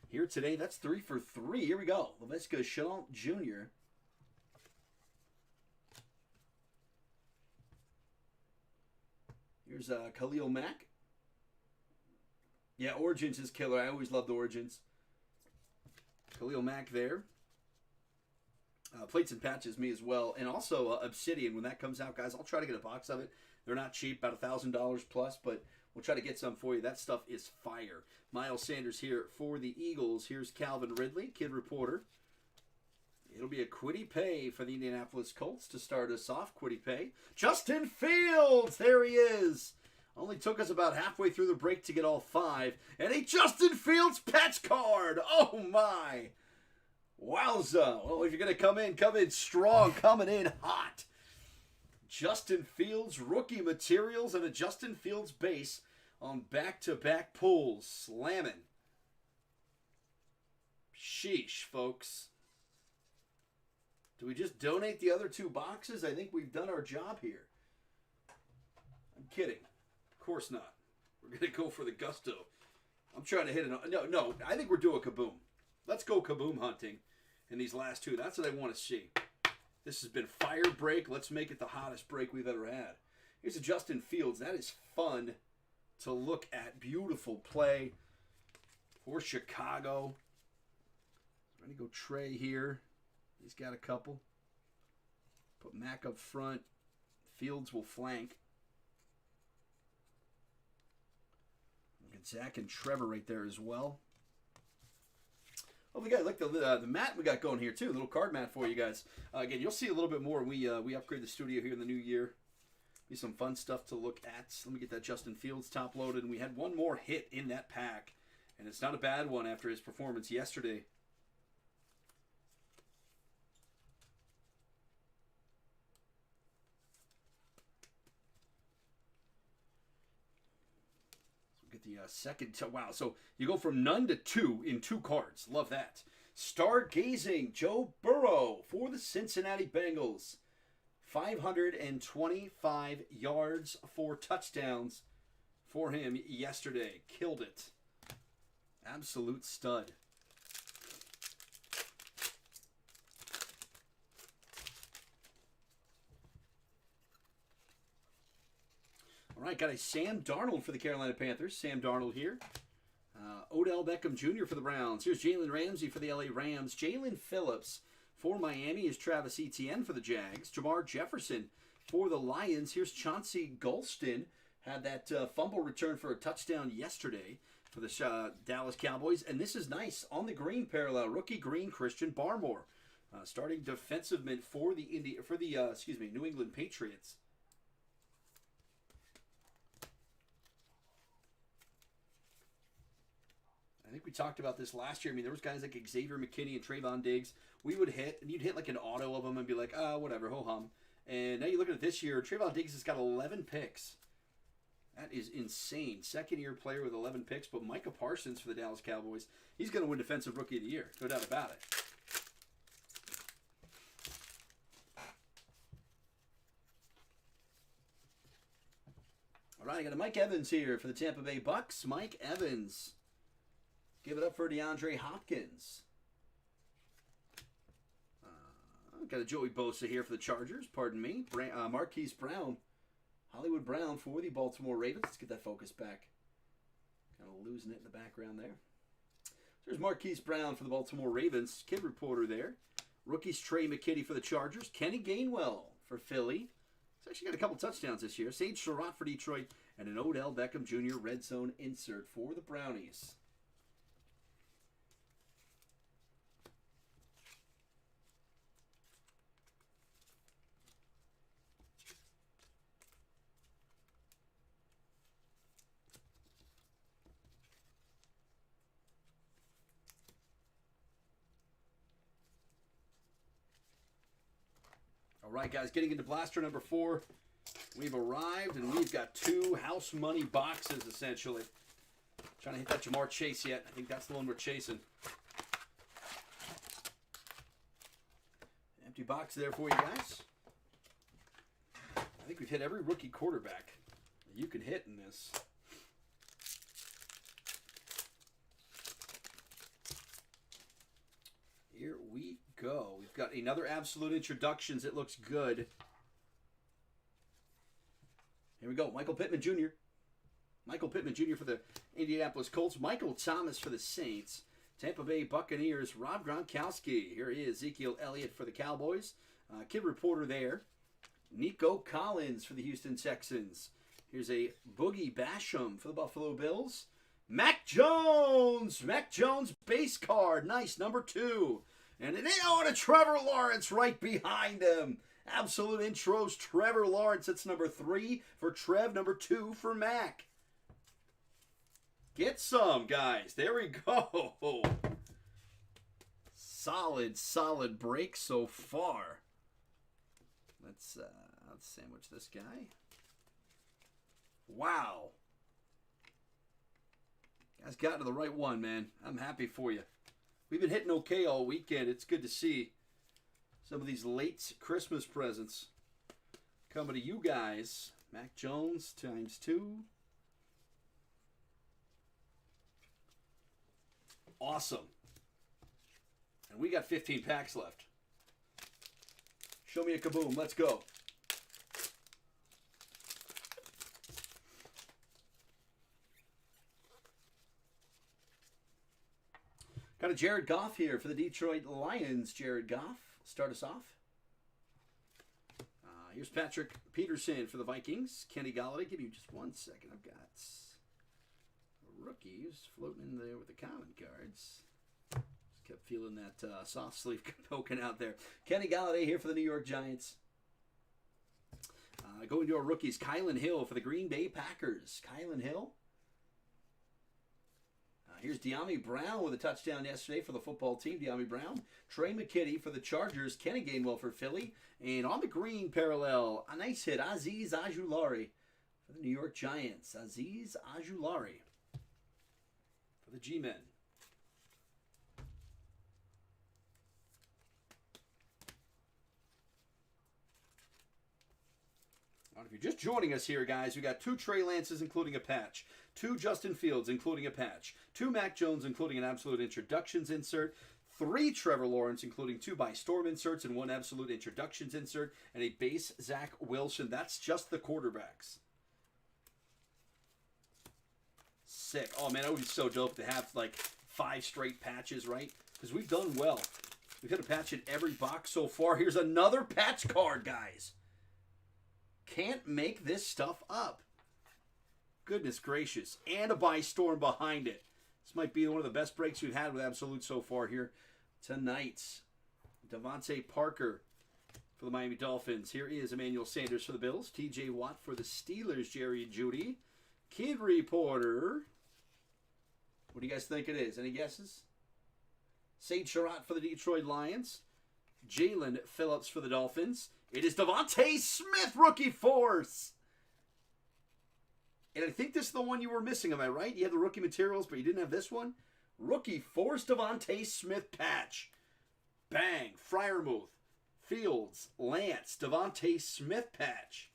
here today. That's 3 for 3. Here we go. Laviska Shenault Jr. Here's Khalil Mack. Yeah, Origins is killer. I always loved Origins. Khalil Mack there. Plates and patches, me as well. And also Obsidian, when that comes out, guys, I'll try to get a box of it. They're not cheap, about $1,000 plus, but we'll try to get some for you. That stuff is fire. Miles Sanders here for the Eagles. Here's Calvin Ridley, kid reporter. It'll be a Kwity Paye for the Indianapolis Colts to start us off. Kwity Paye. Justin Fields, there he is. Only took us about halfway through the break to get all 5. And a Justin Fields patch card. Oh, my. Wowza. Well, if you're going to come in strong, coming in hot. Justin Fields rookie materials and a Justin Fields base on back-to-back pulls. Slamming. Sheesh, folks. Do we just donate the other 2 boxes? I think we've done our job here. I'm kidding. Of course not. We're going to go for the gusto. I'm trying to hit it. No, I think we're doing kaboom. Let's go kaboom hunting in these last 2. That's what I want to see. This has been fire break. Let's make it the hottest break we've ever had. Here's a Justin Fields. That is fun to look at. Beautiful play for Chicago. Ready to go Trey here. He's got a couple. Put Mack up front. Fields will flank. Look at Zach and Trevor right there as well. Oh, we got like the mat we got going here too. A little card mat for you guys. Again, you'll see a little bit more. We upgrade the studio here in the new year. Be some fun stuff to look at. Let me get that Justin Fields top loaded. And we had one more hit in that pack, and it's not a bad one after his performance yesterday. The second. Wow. So you go from none to 2 in 2 cards. Love that. Stargazing Joe Burrow for the Cincinnati Bengals. 525 yards, 4 touchdowns for him yesterday. Killed it. Absolute stud. All right, got a Sam Darnold for the Carolina Panthers. Sam Darnold here. Odell Beckham Jr. for the Browns. Here's Jalen Ramsey for the LA Rams. Jalen Phillips for Miami is Travis Etienne for the Jags. Jamar Jefferson for the Lions. Here's Chauncey Golston. Had that fumble return for a touchdown yesterday for the Dallas Cowboys. And this is nice. On the green parallel, rookie green Christian Barmore. Starting defensive-man for the New England Patriots. I think we talked about this last year. I mean, there was guys like Xavier McKinney and Trayvon Diggs. We would hit, and you'd hit like an auto of them and be like, whatever, ho-hum. And now you look at it this year, Trayvon Diggs has got 11 picks. That is insane. Second-year player with 11 picks, but Micah Parsons for the Dallas Cowboys, he's going to win Defensive Rookie of the Year. No doubt about it. All right, I got a Mike Evans here for the Tampa Bay Bucks. Mike Evans. Give it up for DeAndre Hopkins. Got a Joey Bosa here for the Chargers. Pardon me. Marquise Brown. Hollywood Brown for the Baltimore Ravens. Let's get that focus back. Kind of losing it in the background there. So there's Marquise Brown for the Baltimore Ravens. Kid reporter there. Rookies Trey McKitty for the Chargers. Kenny Gainwell for Philly. He's actually got a couple touchdowns this year. Sage Surratt for Detroit. And an Odell Beckham Jr. red zone insert for the Brownies. All right, guys, getting into blaster number 4. We've arrived, and we've got 2 house money boxes, essentially. Trying to hit that Jamar Chase yet. I think that's the one we're chasing. Empty box there for you guys. I think we've hit every rookie quarterback that you can hit in this. Here we go. We've got another absolute introductions. It looks good. Here we go. Michael Pittman Jr. Michael Pittman Jr. for the Indianapolis Colts. Michael Thomas for the Saints. Tampa Bay Buccaneers. Rob Gronkowski. Here is Ezekiel Elliott for the Cowboys. Kid reporter there. Nico Collins for the Houston Texans. Here's a Boogie Basham for the Buffalo Bills. Mac Jones. Mac Jones base card. Nice. Number 2. And a Trevor Lawrence right behind him. Absolute intros. Trevor Lawrence. It's number 3 for Trev. Number 2 for Mac. Get some, guys. There we go. Solid break so far. Let's sandwich this guy. Wow. Guys got to the right one, man. I'm happy for you. We've been hitting okay all weekend. It's good to see some of these late Christmas presents coming to you guys. Mac Jones ×2. Awesome. And we got 15 packs left. Show me a kaboom. Let's go. Got a Jared Goff here for the Detroit Lions. Jared Goff, start us off. Here's Patrick Peterson for the Vikings. Kenny Galladay, give you just 1 second. I've got rookies floating in there with the common cards. Just kept feeling that soft sleeve poking out there. Kenny Galladay here for the New York Giants. Going to our rookies, Kylan Hill for the Green Bay Packers. Kylan Hill. Here's De'Ami Brown with a touchdown yesterday for the football team. De'Ami Brown. Trey McKitty for the Chargers. Kenny Gainwell for Philly. And on the green parallel, a nice hit. Azeez Ojulari for the New York Giants. Azeez Ojulari. for the G-Men. If you're just joining us here, guys, we got 2 Trey Lances, including a patch, 2 Justin Fields, including a patch, 2 Mac Jones, including an absolute introductions insert, 3 Trevor Lawrence, including 2 by Storm inserts and 1 absolute introductions insert, and a base Zach Wilson. That's just the quarterbacks. Sick. Oh, man, that would be so dope to have, like, 5 straight patches, right? Because we've done well. We've hit a patch in every box so far. Here's another patch card, guys. Can't make this stuff up. Goodness gracious. And a by Storm behind it. This might be one of the best breaks we've had with Absolute so far here tonight. Devontae Parker for the Miami Dolphins. Here is Emmanuel Sanders for the Bills. TJ Watt for the Steelers. Jerry Jeudy. Kid Reporter. What do you guys think it is? Any guesses? Sage Surratt for the Detroit Lions. Jalen Phillips for the Dolphins. It is Devontae Smith, rookie force. And I think this is the one you were missing, am I right? You had the rookie materials, but you didn't have this one? Rookie force Devontae Smith patch. Bang. Freiermuth, Fields, Lance, Devontae Smith patch.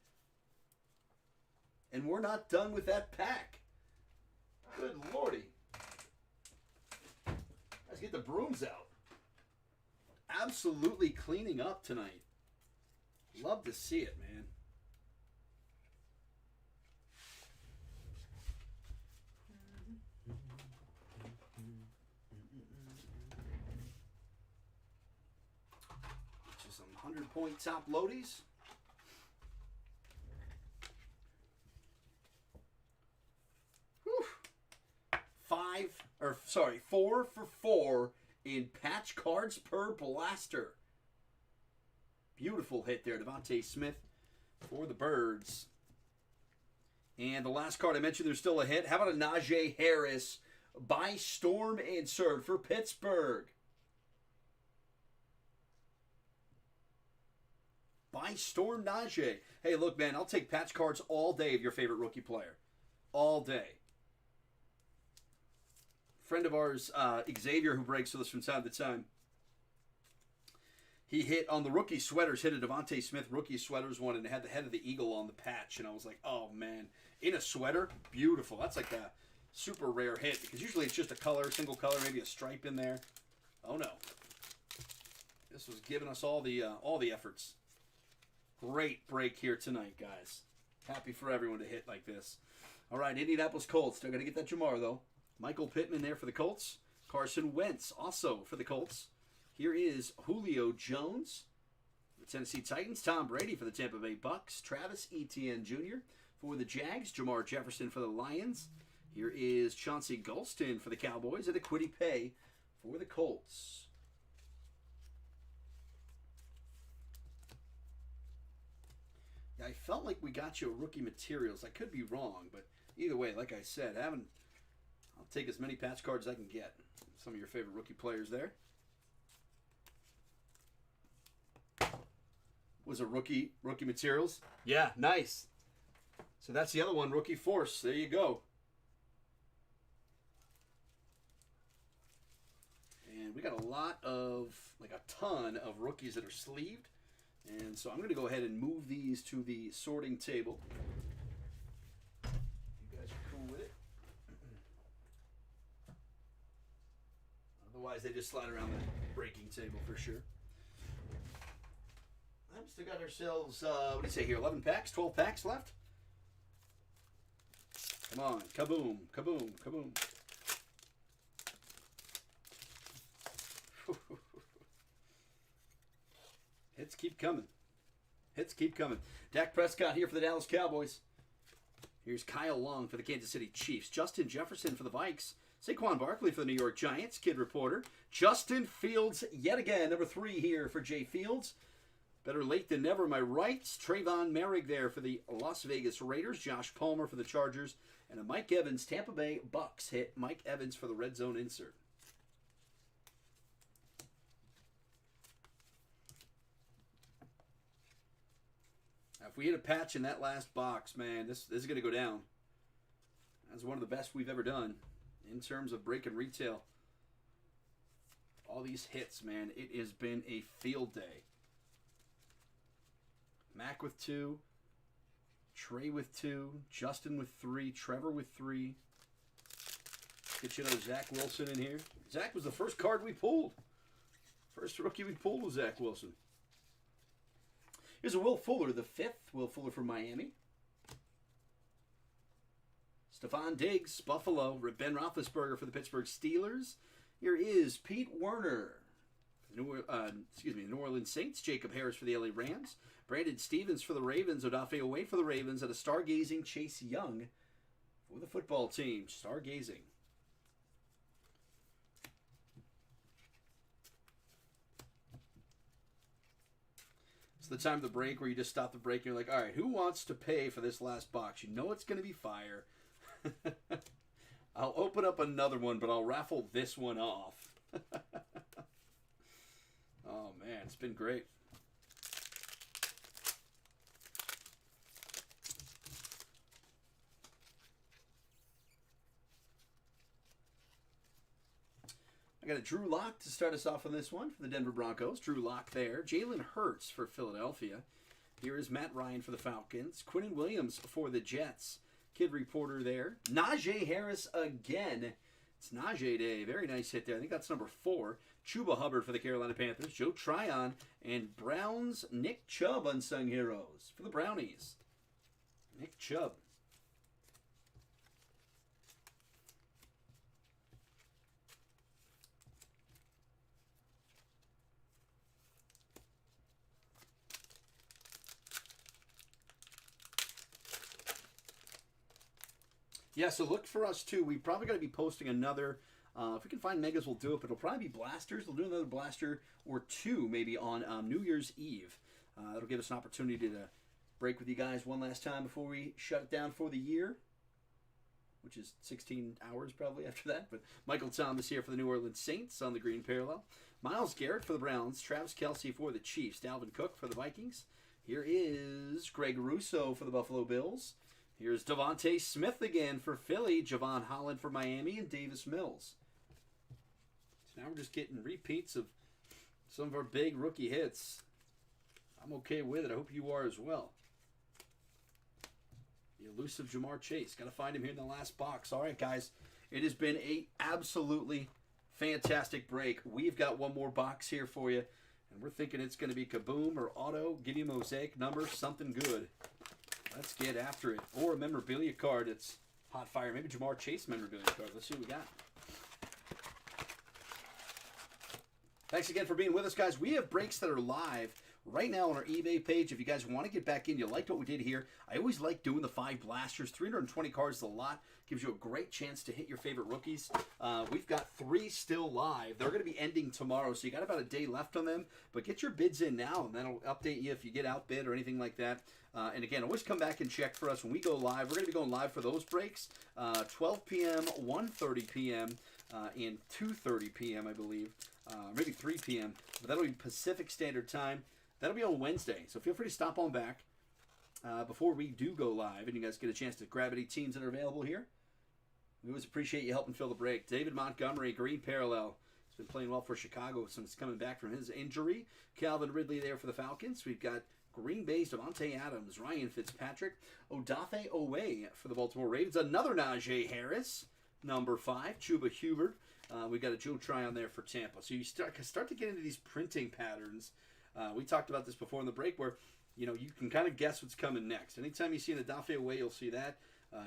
And we're not done with that pack. Good lordy. Let's get the brooms out. Absolutely cleaning up tonight. Love to see it, man. Just some 100-point top loadies. Whew. 4 for 4 in patch cards per blaster. Beautiful hit there, Devontae Smith for the Birds. And the last card I mentioned, there's still a hit. How about a Najee Harris by Storm insert for Pittsburgh? By Storm Najee. Hey, look, man, I'll take patch cards all day of your favorite rookie player. All day. Friend of ours, Xavier, who breaks with us from time to time, he hit on the rookie sweaters, hit a Devontae Smith rookie sweaters one, and it had the head of the eagle on the patch. And I was like, oh, man. In a sweater? Beautiful. That's like a super rare hit, because usually it's just a color, single color, maybe a stripe in there. Oh, no. This was giving us all the efforts. Great break here tonight, guys. Happy for everyone to hit like this. All right, Indianapolis Colts. Still got to get that Jamar, though. Michael Pittman there for the Colts. Carson Wentz also for the Colts. Here is Julio Jones for the Tennessee Titans. Tom Brady for the Tampa Bay Bucks. Travis Etienne Jr. for the Jags. Jamar Jefferson for the Lions. Here is Chauncey Golston for the Cowboys. And a Kwity Paye for the Colts. Yeah, I felt like we got you a rookie materials. I could be wrong, but either way, like I said, I'll take as many patch cards as I can get. Some of your favorite rookie players there. Was a rookie materials? Yeah, nice. So that's the other one, rookie force. There you go. And we got a ton of rookies that are sleeved. And so I'm going to go ahead and move these to the sorting table. You guys are cool with it. Otherwise, they just slide around the breaking table for sure. I've still got ourselves, what do you say here, 11 packs, 12 packs left? Come on, kaboom, kaboom, kaboom. Hits keep coming. Hits keep coming. Dak Prescott here for the Dallas Cowboys. Here's Kyle Long for the Kansas City Chiefs. Justin Jefferson for the Vikes. Saquon Barkley for the New York Giants. Kid Reporter. Justin Fields yet again. Number 3 here for Jay Fields. Better late than never, am I right? Trayvon Merrick there for the Las Vegas Raiders. Josh Palmer for the Chargers. And a Mike Evans, Tampa Bay Bucks hit. Mike Evans for the Red Zone insert. Now, if we hit a patch in that last box, man, this is going to go down. That's one of the best we've ever done. in terms of break and retail. All these hits, man. It has been a field day. Mac with 2. Trey with 2. Justin with 3. Trevor with 3. Get you another Zach Wilson in here. Zach was the first card we pulled. First rookie we pulled was Zach Wilson. Here's a Will Fuller, the 5th. Will Fuller from Miami. Stephon Diggs, Buffalo. Ben Roethlisberger for the Pittsburgh Steelers. Here is Pete Werner. New Orleans Saints. Jacob Harris for the LA Rams. Brandon Stevens for the Ravens. Odafe Oweh for the Ravens. And a stargazing Chase Young for the football team. Stargazing. It's the time of the break where you just stop the break and you're like, all right, who wants to pay for this last box? You know it's going to be fire. I'll open up another one, but I'll raffle this one off. Oh, man, it's been great. I got a Drew Lock to start us off on this one for the Denver Broncos. Drew Lock there. Jalen Hurts for Philadelphia. Here is Matt Ryan for the Falcons. Quinnen Williams for the Jets. Kid Reporter there. Najee Harris again. It's Najee Day. Very nice hit there. I think that's number 4. Chuba Hubbard for the Carolina Panthers. Joe Tryon and Browns Nick Chubb, Unsung Heroes for the Brownies. Nick Chubb. Yeah, so look for us, too. We probably got to be posting another. If we can find Megas, we'll do it. But it'll probably be blasters. We'll do another blaster or 2 maybe on New Year's Eve. That'll give us an opportunity to break with you guys one last time before we shut it down for the year, which is 16 hours probably after that. But Michael Thomas here for the New Orleans Saints on the green parallel. Myles Garrett for the Browns. Travis Kelce for the Chiefs. Dalvin Cook for the Vikings. Here is Greg Russo for the Buffalo Bills. Here's Devontae Smith again for Philly, Javon Holland for Miami, and Davis Mills. So now we're just getting repeats of some of our big rookie hits. I'm okay with it. I hope you are as well. The elusive Jamar Chase. Got to find him here in the last box. All right, guys. It has been a absolutely fantastic break. We've got one more box here for you, and we're thinking it's going to be Kaboom or Auto. Give you a mosaic number, something good. Let's get after it. Or a memorabilia card. It's hot fire. Maybe Jamar Chase memorabilia card. Let's see what we got. Thanks again for being with us, guys. We have breaks that are live right now on our eBay page. If you guys want to get back in, you liked what we did here. I always like doing the 5 blasters. 320 cards is a lot. Gives you a great chance to hit your favorite rookies. We've got 3 still live. They're going to be ending tomorrow, so you got about a day left on them. But get your bids in now, and that'll update you if you get outbid or anything like that. And again, always come back and check for us when we go live. We're going to be going live for those breaks. 12 p.m., 1:30 p.m., and 2:30 p.m., I believe. Maybe 3 p.m. But that'll be Pacific Standard Time. That'll be on Wednesday. So feel free to stop on back before we do go live. And you guys get a chance to grab any teams that are available here. We always appreciate you helping fill the break. David Montgomery, green parallel. He's been playing well for Chicago since coming back from his injury. Calvin Ridley there for the Falcons. We've got Green Bay's Devontae Adams, Ryan Fitzpatrick, Odafe Oweh for the Baltimore Ravens. Another Najee Harris, number 5, Chuba Hubbard. We've got a Joe Tryon there for Tampa. So you start to get into these printing patterns. We talked about this before in the break where, you can kind of guess what's coming next. Anytime you see an Odafe Oweh, you'll see that.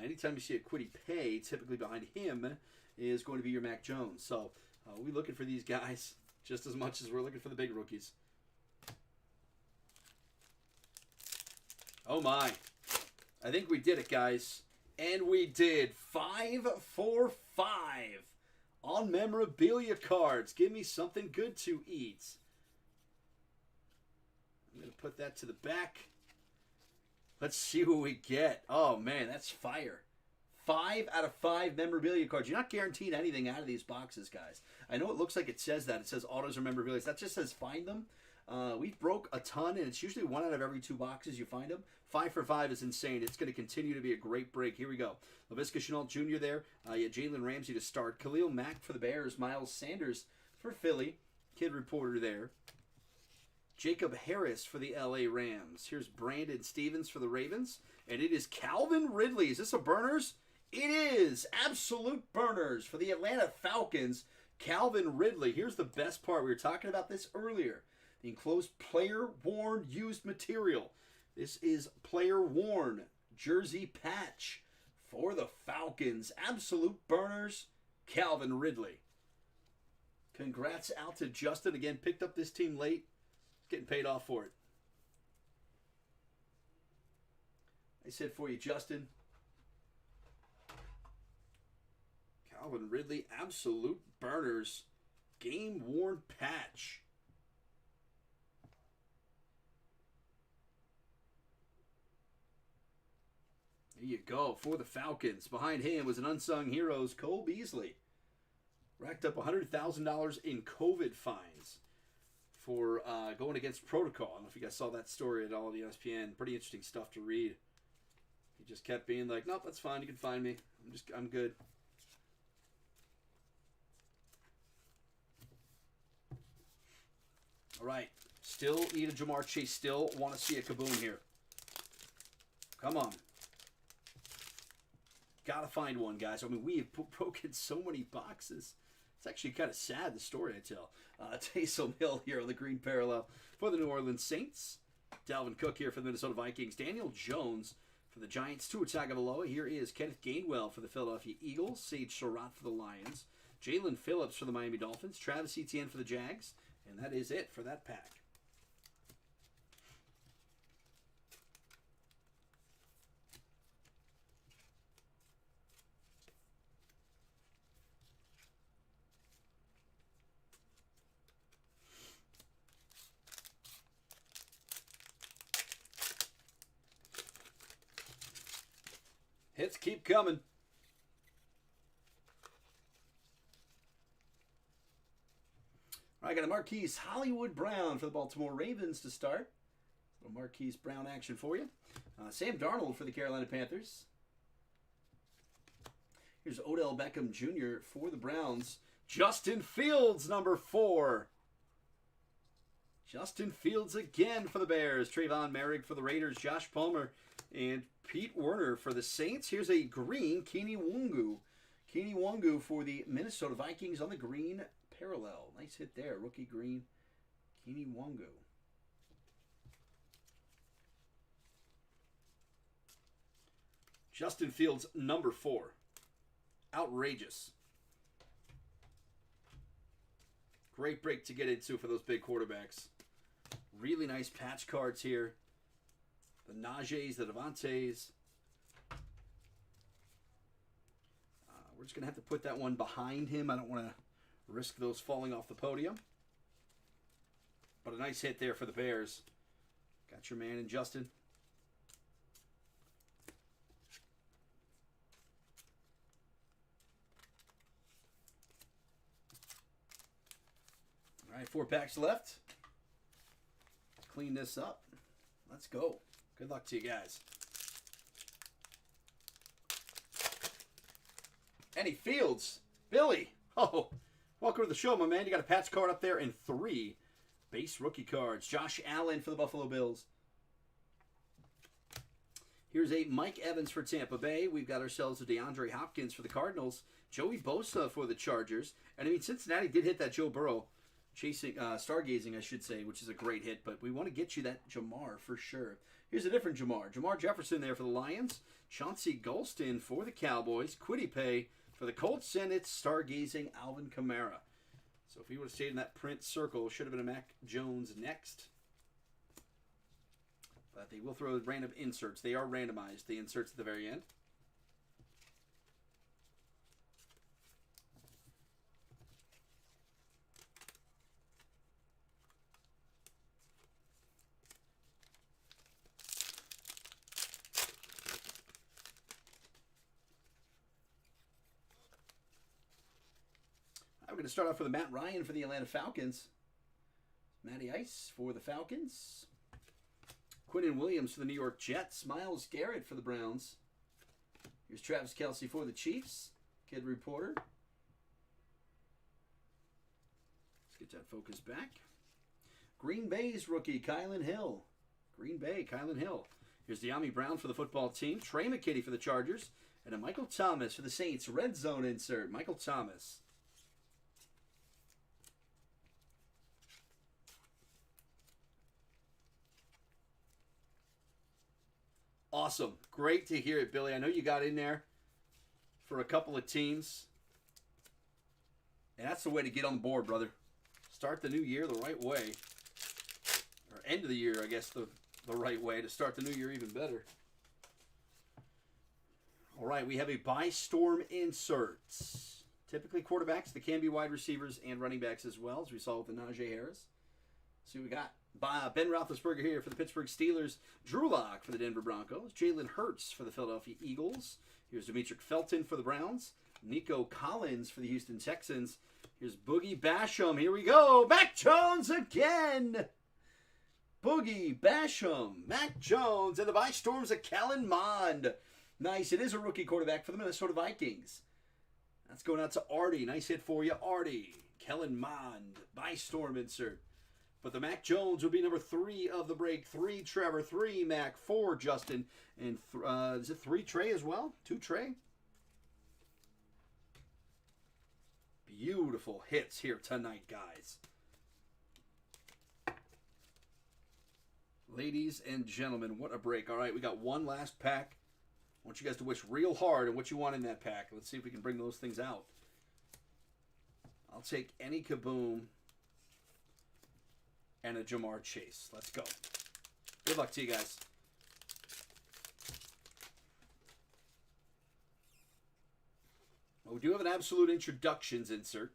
Anytime you see a Kwity Paye, typically behind him is going to be your Mac Jones. So we're looking for these guys just as much as we're looking for the big rookies. Oh my. I think we did it, guys. And we did. 5 for 5 on memorabilia cards. Give me something good to eat. I'm going to put that to the back. Let's see what we get. Oh, man, that's fire. 5 out of 5 memorabilia cards. You're not guaranteed anything out of these boxes, guys. I know it looks like it says that. It says autos or memorabilia. That just says find them. We broke a ton, and it's usually 1 out of every 2 boxes you find them. 5 for 5 is insane. It's going to continue to be a great break. Here we go. LaVisca Chenault Jr. there. Jalen Ramsey to start. Khalil Mack for the Bears. Miles Sanders for Philly. Kid Reporter there. Jacob Harris for the LA Rams. Here's Brandon Stevens for the Ravens. And it is Calvin Ridley. Is this a burners? It is. Absolute burners for the Atlanta Falcons. Calvin Ridley. Here's the best part. We were talking about this earlier. The enclosed player-worn used material. This is player-worn jersey patch for the Falcons. Absolute burners. Calvin Ridley. Congrats out to Justin. Again, picked up this team late. Getting paid off for it. I said for you, Justin. Calvin Ridley, absolute burners. Game-worn patch. There you go, for the Falcons. Behind him was an unsung heroes, Cole Beasley. Racked up $100,000 in COVID fines for going against protocol. I don't know if you guys saw that story at all on ESPN. Pretty interesting stuff to read. He just kept being like, nope, that's fine. You can find me. I'm good. All right. Still need a Jamar Chase. Still want to see a kaboom here. Come on. Gotta find one, guys. I mean, we have broken so many boxes. It's actually kind of sad, the story I tell. Taysom Hill here on the green parallel for the New Orleans Saints. Dalvin Cook here for the Minnesota Vikings. Daniel Jones for the Giants. Tua Tagovailoa. Here is Kenneth Gainwell for the Philadelphia Eagles. Sage Surratt for the Lions. Jalen Phillips for the Miami Dolphins. Travis Etienne for the Jags. And that is it for that pack. Hits keep coming. All right, got a Marquise Hollywood Brown for the Baltimore Ravens to start. A little Marquise Brown action for you. Sam Darnold for the Carolina Panthers. Here's Odell Beckham Jr. for the Browns. Justin Fields, number 4. Justin Fields again for the Bears. Trayvon Merrick for the Raiders. Josh Palmer and Pete Werner for the Saints. Here's a green Keeney Nwangwu. Keeney Nwangwu for the Minnesota Vikings on the green parallel. Nice hit there. Rookie green Keeney Nwangwu. Justin Fields, number 4. Outrageous. Great break to get into for those big quarterbacks. Really nice patch cards here. The Najees, the Devantes. We're just going to have to put that one behind him. I don't want to risk those falling off the podium. But a nice hit there for the Bears. Got your man in Justin. All right, 4 packs left. Let's clean this up. Let's go. Good luck to you guys. Eddie Fields. Billy. Oh, welcome to the show, my man. You got a patch card up there and 3 base rookie cards. Josh Allen for the Buffalo Bills. Here's a Mike Evans for Tampa Bay. We've got ourselves a DeAndre Hopkins for the Cardinals. Joey Bosa for the Chargers. And I mean, Cincinnati did hit that Joe Burrow chasing, stargazing, I should say, which is a great hit. But we want to get you that Jamar for sure. Here's a different Jamar. Jamar Jefferson there for the Lions. Chauncey Golston for the Cowboys. Quiddy Pay for the Colts. And it's stargazing Alvin Kamara. So if he would have stayed in that print circle, should have been a Mac Jones next. But they will throw random inserts. They are randomized, the inserts at the very end. We're going to start off with Matt Ryan for the Atlanta Falcons. Matty Ice for the Falcons. Quinnen Williams for the New York Jets. Myles Garrett for the Browns. Here's Travis Kelce for the Chiefs. Kid Reporter. Let's get that focus back. Green Bay's rookie, Kylan Hill. Green Bay, Kylan Hill. Here's De'Ami Brown for the football team. Trey McKitty for the Chargers. And a Michael Thomas for the Saints. Red zone insert. Michael Thomas. Awesome. Great to hear it, Billy. I know you got in there for a couple of teams. And that's the way to get on the board, brother. Start the new year the right way. Or end of the year, I guess, the right way. To start the new year even better. All right, we have a by storm inserts. Typically quarterbacks. They can be wide receivers and running backs as well, as we saw with the Najee Harris. See what we got. Ben Roethlisberger here for the Pittsburgh Steelers. Drew Lock for the Denver Broncos. Jalen Hurts for the Philadelphia Eagles. Here's Demetric Felton for the Browns. Nico Collins for the Houston Texans. Here's Boogie Basham. Here we go. Mac Jones again. Boogie Basham. Mac Jones. And the by storms of Kellen Mond. Nice. It is a rookie quarterback for the Minnesota Vikings. That's going out to Artie. Nice hit for you, Artie. Kellen Mond. By storm insert. But the Mac Jones will be number 3 of the break. 3 Trevor, 3 Mac, 4 Justin, and is it 3 Trey as well? 2 Trey? Beautiful hits here tonight, guys. Ladies and gentlemen, what a break. All right, we got one last pack. I want you guys to wish real hard on what you want in that pack. Let's see if we can bring those things out. I'll take any Kaboom and a Jamar Chase. Let's go. Good luck to you guys. Well, we do have an absolute introductions insert.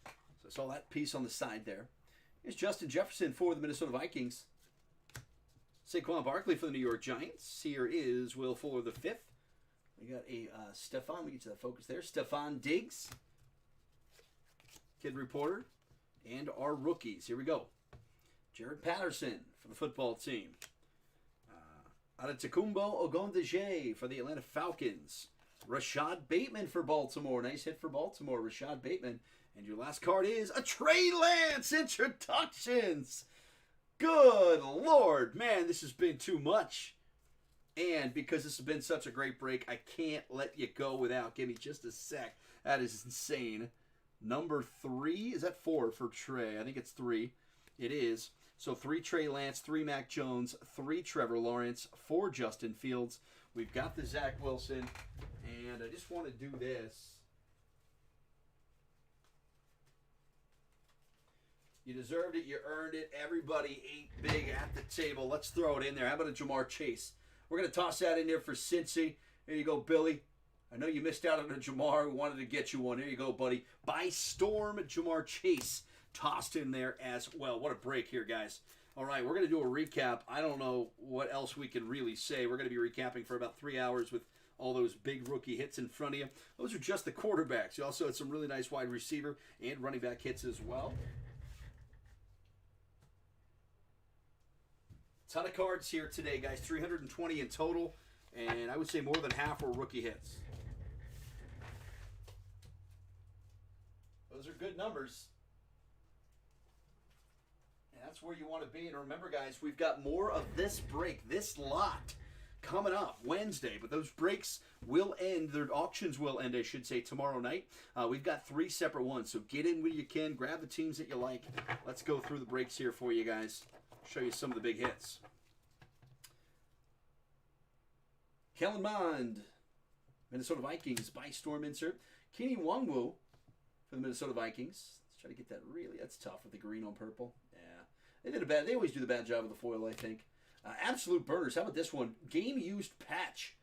So I saw that piece on the side there. Here's Justin Jefferson for the Minnesota Vikings. Saquon Barkley for the New York Giants. Here is Will Fuller the 5th. We got a Stephon. We get to that focus there. Stephon Diggs. Kid Reporter. And our rookies. Here we go. Jared Patterson for the football team. Adetokunbo Ogundeje for the Atlanta Falcons. Rashad Bateman for Baltimore. Nice hit for Baltimore. Rashad Bateman. And your last card is a Trey Lance introductions. Good Lord. Man, this has been too much. And because this has been such a great break, I can't let you go without. Give me just a sec. That is insane. Number 3. Is that 4 for Trey? I think it's 3. It is. So 3 Trey Lance, 3 Mac Jones, 3 Trevor Lawrence, 4 Justin Fields. We've got the Zach Wilson. And I just want to do this. You deserved it. You earned it. Everybody ate big at the table. Let's throw it in there. How about a Jamar Chase? We're going to toss that in there for Cincy. There you go, Billy. I know you missed out on a Jamar. We wanted to get you one. There you go, buddy. By storm, Jamar Chase tossed in there as well. What a break here, guys. All right, we're going to do a recap. I don't know what else we can really say. We're going to be recapping for about 3 hours with all those big rookie hits in front of you. Those are just the quarterbacks. You also had some really nice wide receiver and running back hits as well. Ton of cards here today, guys. 320 in total, and I would say more than half were rookie hits. Those are good numbers. And that's where you want to be. And remember, guys, we've got more of this break, this lot, coming up Wednesday. But those breaks will end, their auctions will end, I should say, tomorrow night. We've got 3 separate ones, so get in when you can. Grab the teams that you like. Let's go through the breaks here for you guys. Show you some of the big hits. Kellen Mond, Minnesota Vikings, by storm insert. Kenny Nwangwu for the Minnesota Vikings. Let's try to get that really, that's tough with the green on purple. Yeah. They always do the bad job with the foil, I think. Absolute burners. How about this one? Game used patch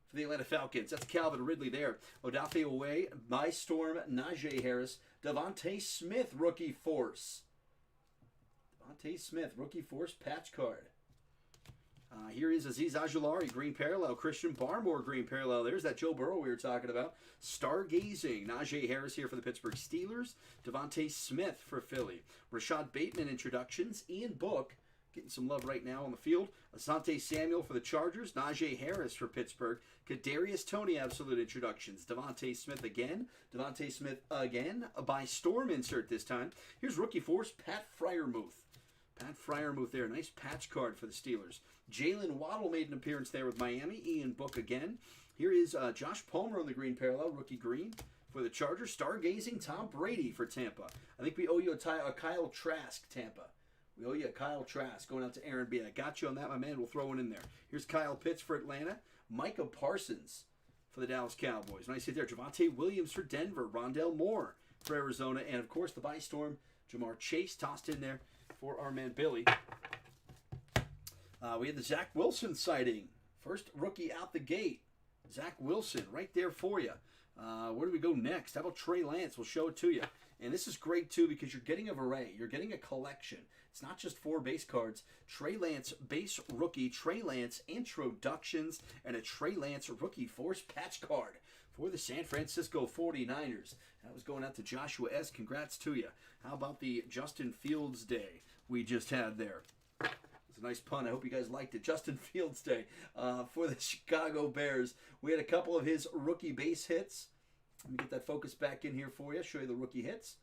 for the Atlanta Falcons. That's Calvin Ridley there. Odafe Owe, by storm, Najee Harris. Devontae Smith, rookie force. Devontae Smith, rookie force patch card. Here is Aziz Ojulari, green parallel. Christian Barmore, green parallel. There's that Joe Burrow we were talking about. Stargazing. Najee Harris here for the Pittsburgh Steelers. Devontae Smith for Philly. Rashad Bateman introductions. Ian Book getting some love right now on the field. Asante Samuel for the Chargers. Najee Harris for Pittsburgh. Kadarius Toney absolute introductions. Devontae Smith again. Devontae Smith again. A by storm insert this time. Here's rookie force, Pat Freiermuth. Pat Freiermuth there. Nice patch card for the Steelers. Jalen Waddle made an appearance there with Miami. Ian Book again. Here is Josh Palmer on the green parallel. Rookie green for the Chargers. Stargazing Tom Brady for Tampa. I think we owe you a Kyle Trask, Tampa. We owe you a Kyle Trask going out to Aaron B. I got you on that, my man. We'll throw one in there. Here's Kyle Pitts for Atlanta. Micah Parsons for the Dallas Cowboys. Nice hit there. Javonte Williams for Denver. Rondell Moore for Arizona. And, of course, the by storm, Jamar Chase tossed in there for our man Billy. We had the Zach Wilson sighting. First rookie out the gate. Zach Wilson right there for you. Where do we go next? How about Trey Lance? We'll show it to you. And this is great, too, because you're getting an array. You're getting a collection. It's not just 4 base cards. Trey Lance base rookie, Trey Lance introductions, and a Trey Lance rookie force patch card for the San Francisco 49ers. That was going out to Joshua S. Congrats to you. How about the Justin Fields Day we just had there? It's a nice pun. I hope you guys liked it. Justin Fields Day for the Chicago Bears. We had a couple of his rookie base hits. Let me get that focus back in here for you. Show you the rookie hits.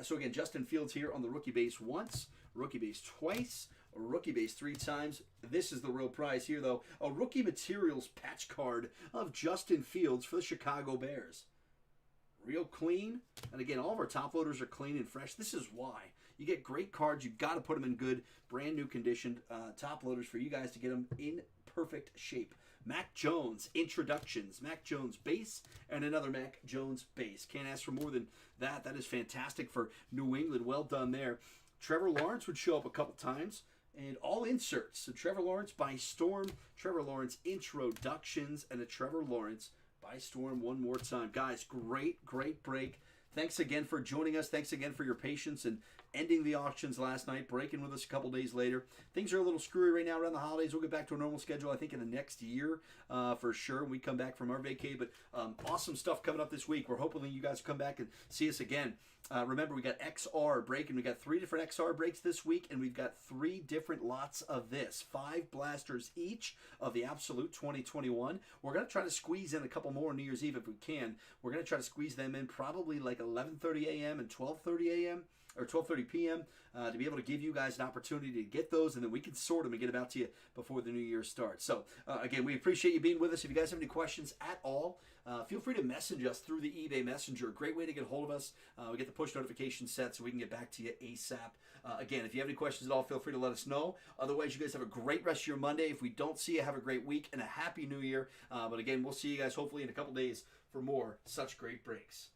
So again, Justin Fields here on the rookie base once, rookie base twice, a rookie base 3 times. This is the real prize here, though. A rookie materials patch card of Justin Fields for the Chicago Bears. Real clean. And again, all of our top loaders are clean and fresh. This is why. You get great cards. You've got to put them in good, brand new conditioned top loaders for you guys to get them in perfect shape. Mac Jones introductions. Mac Jones base and another Mac Jones base. Can't ask for more than that. That is fantastic for New England. Well done there. Trevor Lawrence would show up a couple times. And all inserts. So Trevor Lawrence by storm. Trevor Lawrence introductions. And a Trevor Lawrence by storm one more time. Guys, great break. Thanks again for joining us. Thanks again for your patience and ending the auctions last night, breaking with us a couple days later. Things are a little screwy right now around the holidays. We'll get back to a normal schedule, I think, in the next year for sure when we come back from our vacay. But awesome stuff coming up this week. We're hoping you guys come back and see us again. Remember, we got XR break, and we got 3 different XR breaks this week, and we've got 3 different lots of this. 5 blasters each of the Absolute 2021. We're going to try to squeeze in a couple more on New Year's Eve if we can. We're going to try to squeeze them in probably like 11:30 a.m. and 12:30 a.m. or 12:30 p.m. To be able to give you guys an opportunity to get those, and then we can sort them and get them out to you before the new year starts. So, again, we appreciate you being with us. If you guys have any questions at all, feel free to message us through the eBay Messenger. Great way to get a hold of us. We get the push notification set so we can get back to you ASAP. Again, if you have any questions at all, feel free to let us know. Otherwise, you guys have a great rest of your Monday. If we don't see you, have a great week and a happy new year. But again, we'll see you guys hopefully in a couple days for more such great breaks.